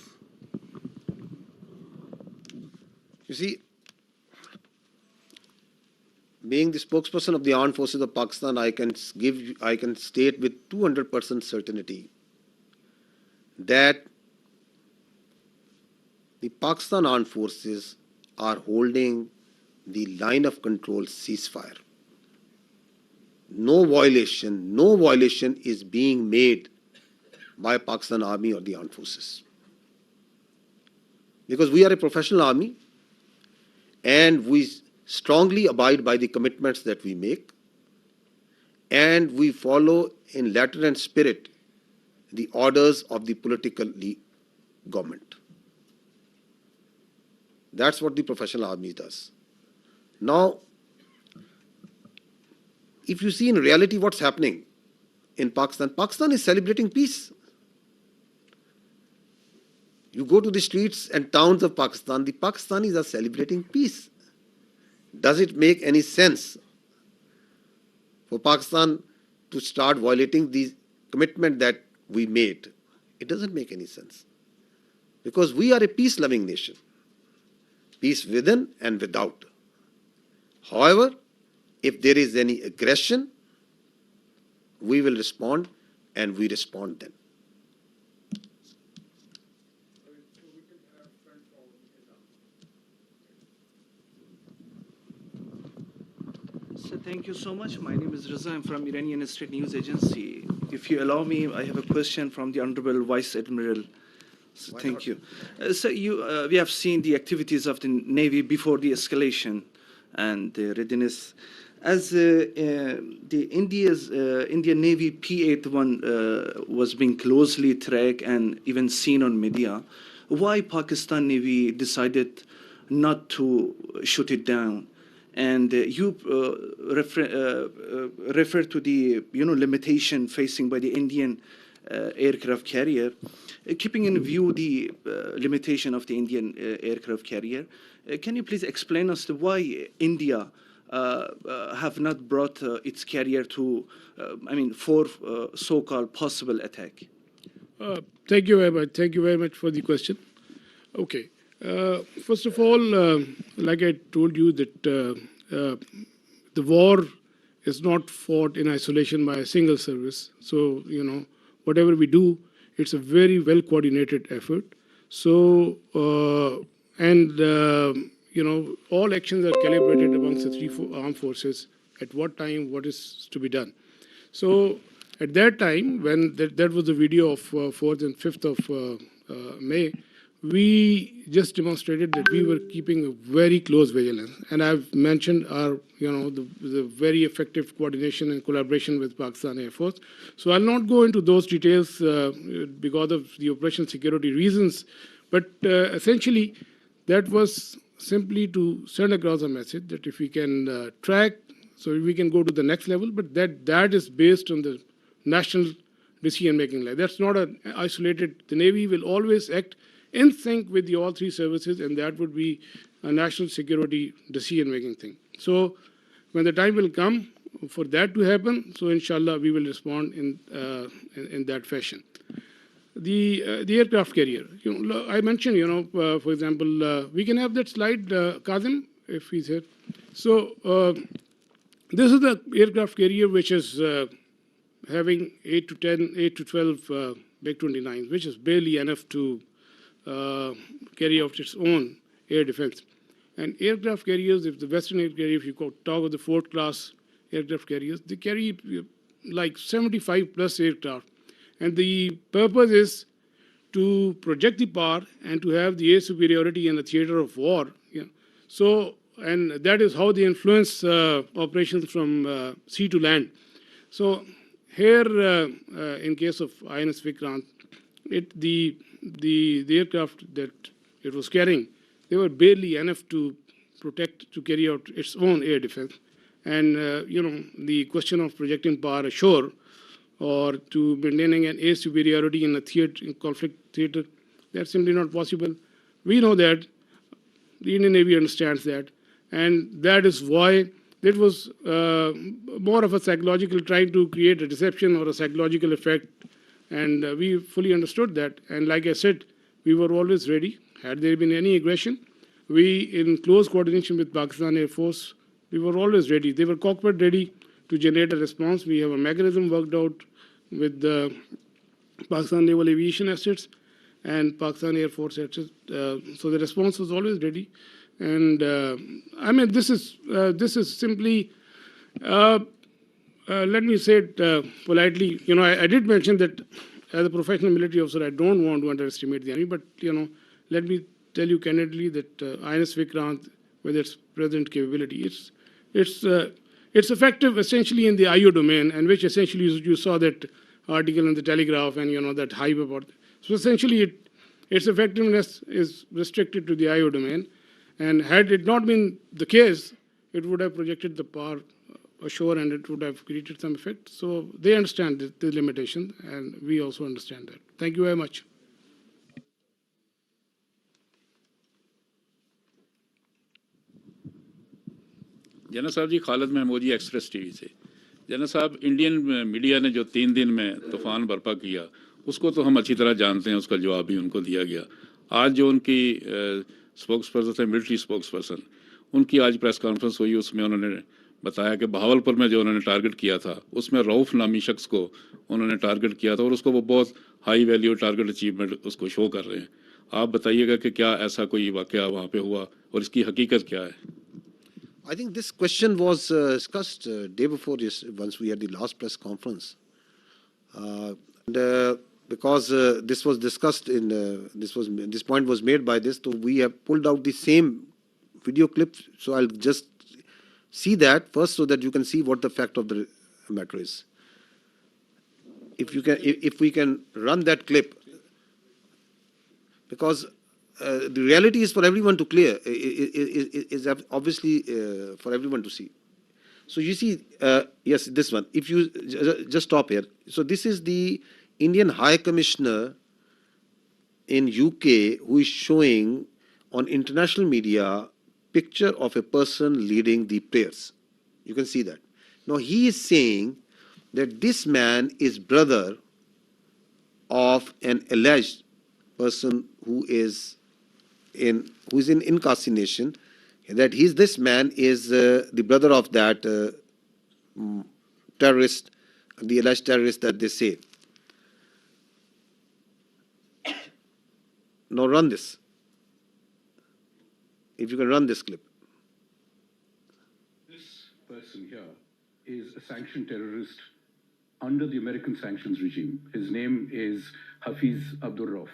You see, being the spokesperson of the armed forces of Pakistan, I can state with 200% certainty that the Pakistan armed forces are holding the line of control ceasefire. No violation is being made by Pakistan Army or the armed forces. Because we are a professional army and we strongly abide by the commitments that we make, and we follow in letter and spirit the orders of the political government. That's what the professional army does. Now, if you see in reality what's happening in Pakistan, Pakistan is celebrating peace. You go to the streets and towns of Pakistan, the Pakistanis are celebrating peace. Does it make any sense for Pakistan to start violating the commitment that we made? It doesn't make any sense. Because we are a peace-loving nation. Peace within and without. However, if there is any aggression, we will respond, and we respond then. So thank you so much. My name is Raza. I'm from Iranian State News Agency. If you allow me, I have a question from the Honorable Vice Admiral. So thank you. We have seen the activities of the Navy before the escalation and the readiness. As the Indian Navy P-81 was being closely tracked and even seen on media, why Pakistan Navy decided not to shoot it down? And you refer to the limitation facing by the Indian aircraft carrier. Keeping in view the limitation of the Indian aircraft carrier, can you please explain us why India have not brought its carrier to, for so-called possible attack? Thank you very much. Thank you very much for the question. Okay. First of all, like I told you that the war is not fought in isolation by a single service. So, whatever we do, it's a very well coordinated effort. So, all actions are calibrated amongst the three armed forces at what time, what is to be done. So, at that time, when that was the video of 4th and 5th of May, we just demonstrated that we were keeping a very close vigilance. And I've mentioned our, the very effective coordination and collaboration with Pakistan Air Force. So I'll not go into those details because of the operational security reasons. But essentially, that was simply to send across a message that if we can track, so we can go to the next level, but that is based on the national decision-making. That's not an isolated. The Navy will always act in sync with all three services, and that would be a national security decision-making thing. So when the time will come for that to happen, so inshallah we will respond in that fashion. The aircraft carrier, I mentioned, for example, we can have that slide, Kazim, if he's here. So this is the aircraft carrier which is having 8 to 12 MiG-29s, which is barely enough to carry out its own air defense. And aircraft carriers, if the Western air carrier, if you talk of the 4th class aircraft carriers, they carry like 75 plus aircraft. And the purpose is to project the power and to have the air superiority in the theater of war. So, and that is how they influence operations from sea to land. So here, in case of INS Vikrant, the aircraft that it was carrying, they were barely enough to protect, to carry out its own air defense. And, the question of projecting power ashore or to maintaining an air superiority in a theater, in conflict theater, that's simply not possible. We know that, the Indian Navy understands that, and that is why it was more of a psychological, trying to create a deception or a psychological effect. And we fully understood that. And like I said, we were always ready. Had there been any aggression, we, in close coordination with Pakistan Air Force, we were always ready. They were cockpit ready to generate a response. We have a mechanism worked out with the Pakistan Naval Aviation assets and Pakistan Air Force assets. So the response was always ready. And this is simply, let me say it politely. I did mention that as a professional military officer, I don't want to underestimate the enemy. But let me tell you candidly that INS Vikrant, with its present capability, it's effective essentially in the IO domain, and which essentially you saw that article in the Telegraph and that hype about it. So essentially, its effectiveness is restricted to the IO domain. And had it not been the case, it would have projected the power ashore and it would have created some effect. So they understand the limitation, and we also understand that. Thank you very much. जना साहब जी, खालिद महमूद जी, express TV से। जना साहब, Indian media ने जो 3 दिन में तूफान बर्पा किया, उसको तो हम अच्छी तरह जानते हैं, उसका जवाब भी उनको दिया गया। आज जो उनकी स्पोक्स पर्सन थे, मिलिट्री स्पोक्स पर्सन, उनकी आज प्रेस कॉन्फ्रेंस हुई, उसमें उन्होंने बताया कि बहावलपुर में जो उन्होंने टारगेट किया था, उसमें रऊफ नामी शख्स को उन्होंने टारगेट किया था और उसको वो बहुत हाई वैल्यू टारगेट अचीवमेंट उसको शो कर रहे हैं। आप बताइएगा कि क्या ऐसा कोई वाक़या वहाँ पे हुआ और इसकी हकीकत क्या है? I think this question was discussed day before this, once we had the last press conference. Because this was discussed in this point was made by this, so we have pulled out the same video clip. So I'll just see that first, so that you can see what the fact of the matter is. If we can run that clip, because the reality is for everyone to clear, is obviously for everyone to see. So you see, yes, this one. If you just stop here. So this is the Indian High Commissioner in UK who is showing on international media picture of a person leading the prayers. You can see that. Now he is saying that this man is brother of an alleged person who is in incarceration, that this man is the brother of that terrorist, the alleged terrorist that they say. Now run this. If you can run this clip. This person here is a sanctioned terrorist under the American sanctions regime. His name is Hafiz Abdur Rauf.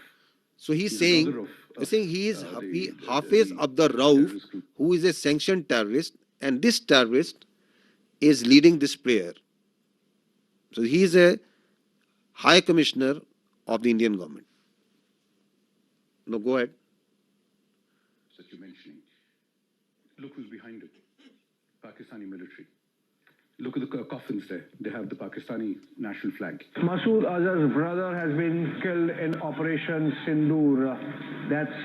So he's saying he is Hafiz Abdur Rauf, who is a sanctioned terrorist, and this terrorist is leading this prayer. So he is a High Commissioner of the Indian government. Now go ahead. That you're mentioning. Look who's behind it. Pakistani military. Look at the coffins there. They have the Pakistani national flag. Masood Azhar's brother has been killed in Operation Sindoor. That's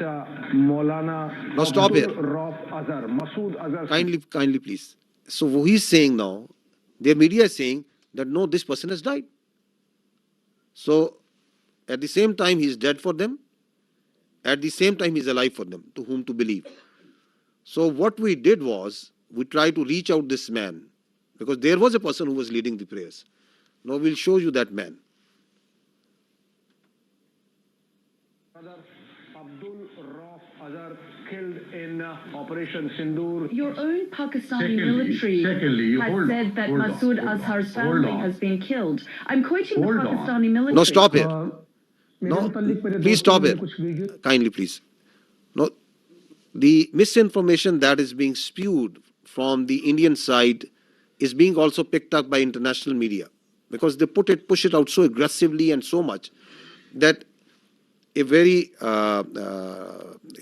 Maulana. Now stop here. Rauf Azhar. Masood Azhar. Kindly, please. So what he's saying now, their media is saying that no, this person has died. So at the same time, he's dead for them. At the same time, he's alive for them, to whom to believe. So what we did was, we tried to reach out this man, because there was a person who was leading the prayers. Now we'll show you that man. Abdul Rauf Azhar killed in Operation Sindoor. Your own Pakistani military has said that Masood Azhar's family has been killed. I'm quoting the Pakistani military. No, stop here. No, please stop here. Kindly, please. No, the misinformation that is being spewed from the Indian side is being also picked up by international media, because they push it out so aggressively and so much that a very a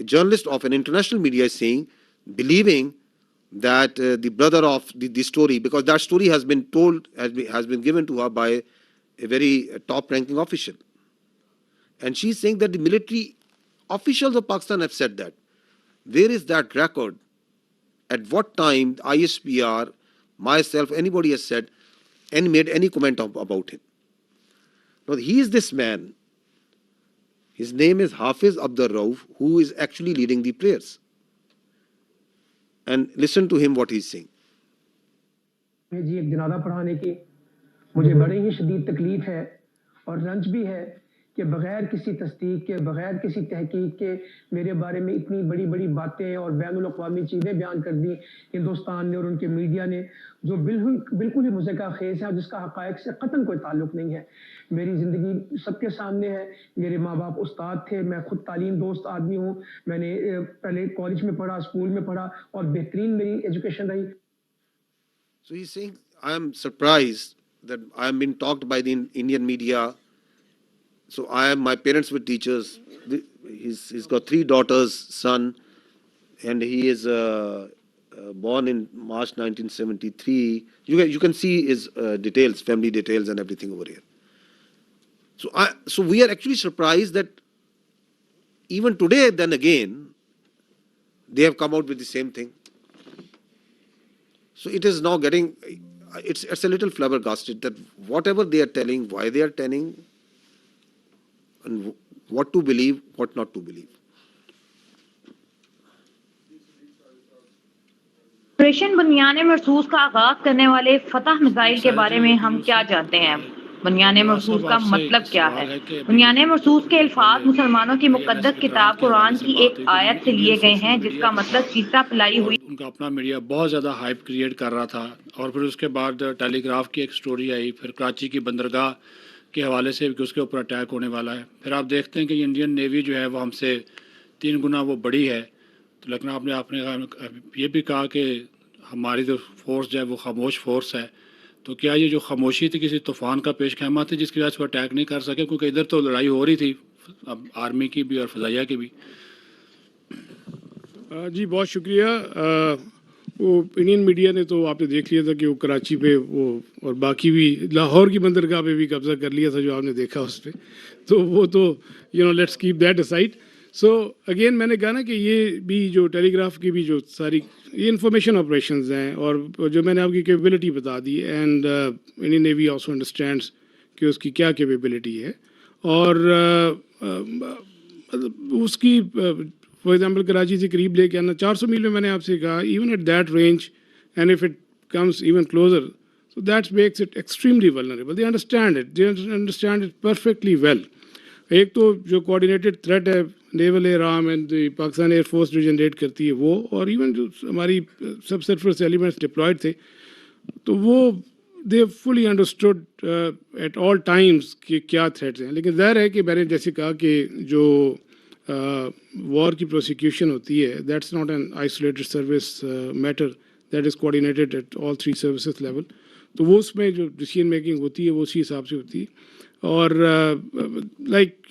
journalist of an international media is saying, believing that the brother of the story, because that story has been told, has been given to her by a very top-ranking official. And she's saying that the military officials of Pakistan have said that. Where is that record? At what time ISPR, myself, anybody has said and made any comment about him? Now, he is this man. His name is Hafiz Abdur Rauf, who is actually leading the prayers. And listen to him what he's saying. जी एक जनाजा पढ़ाने की मुझे बड़ी ही शदीद तकलीफ है और रंज भी है कि बगैर किसी तस्दीक के, बगैर किसी तहकीक के मेरे बारे में इतनी बड़ी बड़ी बातें और बैनुल अक़वामी चीज़ें बयान कर दी हिंदुस्तान ने और उनके मीडिया ने, जो बिल्कुल ही मुज़क्का खेज़ है और जिसका हक़ाइक़ से क़तन कोई ताल्लुक़ नहीं है। मेरी ज़िंदगी सबके सामने है। मेरे माँ बाप उस्ताद थे, मैं खुद तालीम दोस्त आदमी हूँ। मैंने पहले कॉलेज में पढ़ा, स्कूल में पढ़ा और बेहतरीन मेरी एजुकेशन रही। So he's saying, I am surprised that I am being talked by the Indian media. So my parents were teachers. He's got 3 daughters, son, and he is born in March 1973. You can see his details, family details and everything over here. So we are actually surprised that even today, then again, they have come out with the same thing. So it is now getting, it's a little flabbergasted that whatever they are telling, why they are telling, and what to believe, what not to believe. Operation बुनियाने मरसूस का आगाज करने वाले फतह missile के बारे में हम क्या जानते हैं? बुनियाने मरसूस का मतलब क्या है? बुनियाने मरसूस के अल्फाज मुसलमानों की मुकद्दस किताब कुरान की एक आयत से लिए गए हैं जिसका मतलब सीसा पिलाई हुई। उनका अपना मीडिया बहुत ज़्यादा हाइप क्रिएट कर रहा था और फिर उसके बाद टेलीग्राफ की एक स्टोरी आई, फिर कराची की बंदरगाह के हवाले से कि उसके ऊपर अटैक होने वाला है। फिर आप देखते हैं कि इंडियन नेवी जो है वो हमसे 3 गुना वो बड़ी है। तो लेकिन आपने ये भी कहा कि हमारी जो फोर्स जो है वो खामोश फोर्स है। तो क्या ये जो खामोशी थी किसी तूफान का पेश खैमा थी जिसकी वजह से वो अटैक नहीं कर सके? क्योंकि इधर तो लड़ाई हो रही थी अब आर्मी की भी और फ़ज़ाइया की भी। जी बहुत शुक्रिया। वो इंडियन मीडिया ने तो आपने देख लिया था कि वो कराची पे वो और बाकी भी लाहौर की बंदरगाह पे भी कब्जा कर लिया था जो आपने देखा उस पर। तो वो तो let's keep that aside. So again मैंने कहा ना कि ये भी जो टेलीग्राफ की भी जो सारी ये इंफॉर्मेशन ऑपरेशंस हैं और जो मैंने आपकी कैपेबिलिटी बता दी and Indian navy also understands कि उसकी क्या कैपेबिलिटी है और उसकी फॉर एग्जांपल कराची से करीब लेके आना 400 मील में मैंने आपसे कहा even at that range and if it comes even closer so that makes it extremely vulnerable. They understand it. They understand it perfectly well. एक तो जो कोऑर्डिनेटेड थ्रेट है naval air arm and Pakistan air force जो generate करती है वो और even जो हमारी सब सरफेस एलिमेंट्स डिप्लॉयड थे तो वो they fully understood at all times कि क्या थ्रेट्स हैं। लेकिन ज़ाहिर है कि मैंने जैसे कहा कि जो वॉर की प्रोसिक्यूशन होती है that's not an isolated service matter, that is coordinated at all 3 services level. तो वो उसमें जो डिसीजन मेकिंग होती है वो उसी हिसाब से होती है। और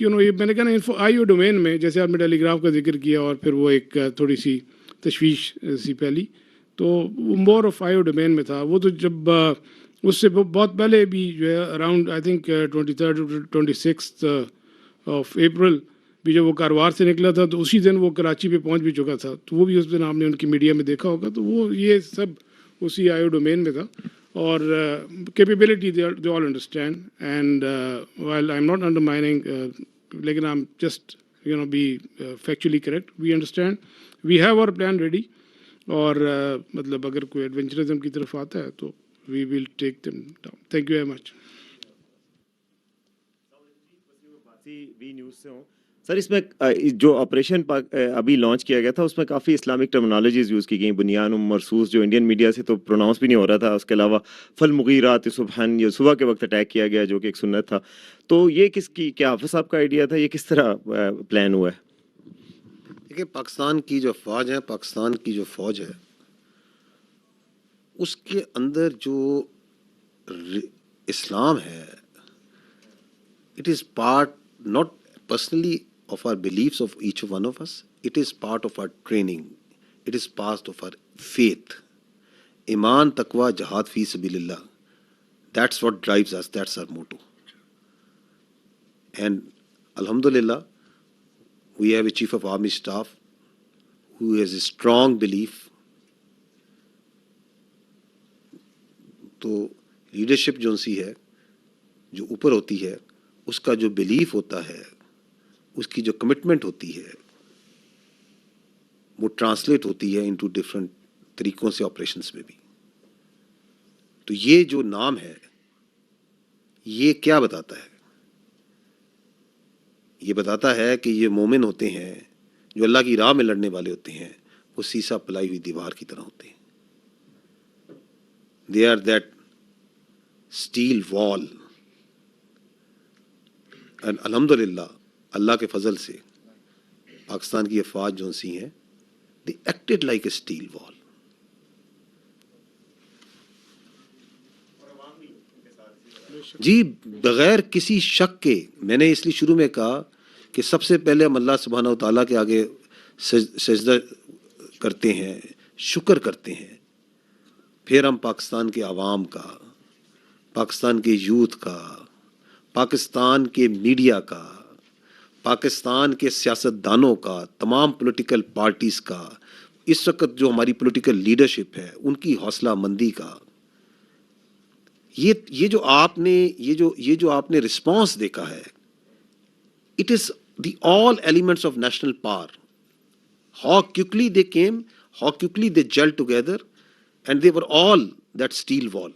ये मैंने कहा ना आईओ डोमेन में जैसे आपने टेलीग्राफ का जिक्र किया और फिर वो एक थोड़ी सी तशवीश सी फैली तो वो मोर ऑफ आईओ डोमेन में था। वो तो जब उससे बहुत पहले भी जो है around I think 23rd 26th of April भी जब वो कारवार से निकला था तो उसी दिन वो कराची पे पहुंच भी चुका था। तो वो भी उस दिन आपने उनकी मीडिया में देखा होगा। तो वो ये सब उसी आईओ डोमेन में था और capability they all understand and while I'm not undermining लेकिन I'm just be factually correct, we understand, we have our plan ready और मतलब अगर कोई adventurism की तरफ आता है तो we will take them down. Thank you very much. News से हूँ सर। इसमें जो ऑपरेशन अभी लॉन्च किया गया था उसमें काफ़ी इस्लामिक टर्मिनोलॉजीज यूज़ की गई। बुनियान-उल-मरसूस जो इंडियन मीडिया से तो प्रोनाउंस भी नहीं हो रहा था, उसके अलावा फल मुगीरात सुबहान ये सुबह के वक्त अटैक किया गया जो कि एक सुन्नत था। तो ये किसकी क्या हाफिज़ साहब का आइडिया था, ये किस तरह प्लान हुआ है? देखिए पाकिस्तान की जो फ़ौज है, पाकिस्तान की जो फ़ौज है उसके अंदर जो इस्लाम है it is part not personally of our beliefs of each one of us, it is part of our training, it is part of our faith. Iman, taqwa, jihad fi sabilillah, that's what drives us, that's our motto. And alhamdulillah we have a chief of army staff who has a strong belief. तो leadership जो सी है जो ऊपर होती है उसका जो belief होता है उसकी जो कमिटमेंट होती है वो ट्रांसलेट होती है इनटू डिफरेंट तरीकों से ऑपरेशंस में भी। तो ये जो नाम है ये क्या बताता है? ये बताता है कि ये मोमिन होते हैं जो अल्लाह की राह में लड़ने वाले होते हैं, वो सीसा पलाई हुई दीवार की तरह होते हैं। They are that steel wall and अल्हम्दुलिल्लाह अल्लाह के फजल से पाकिस्तान की अफवाज जो सी हैं they acted like a steel wall. जी बगैर किसी शक के मैंने इसलिए शुरू में कहा कि सबसे पहले हम अल्लाह सुब्हानहू व तआला के आगे सजदा करते हैं, शुक्र करते हैं, फिर हम पाकिस्तान के आवाम का, पाकिस्तान के यूथ का, पाकिस्तान के मीडिया का, पाकिस्तान के सियासतदानों का, तमाम पॉलिटिकल पार्टीज़ का, اس وقت جو ہماری پولیٹیکل لیڈرشپ ہے ان کی حوصلہ مندی کا، یہ جو آپ نے رسپانس دیکھا ہے، it is the all elements of national power. How quickly they came, how quickly they gelled together, and they were all that steel wall.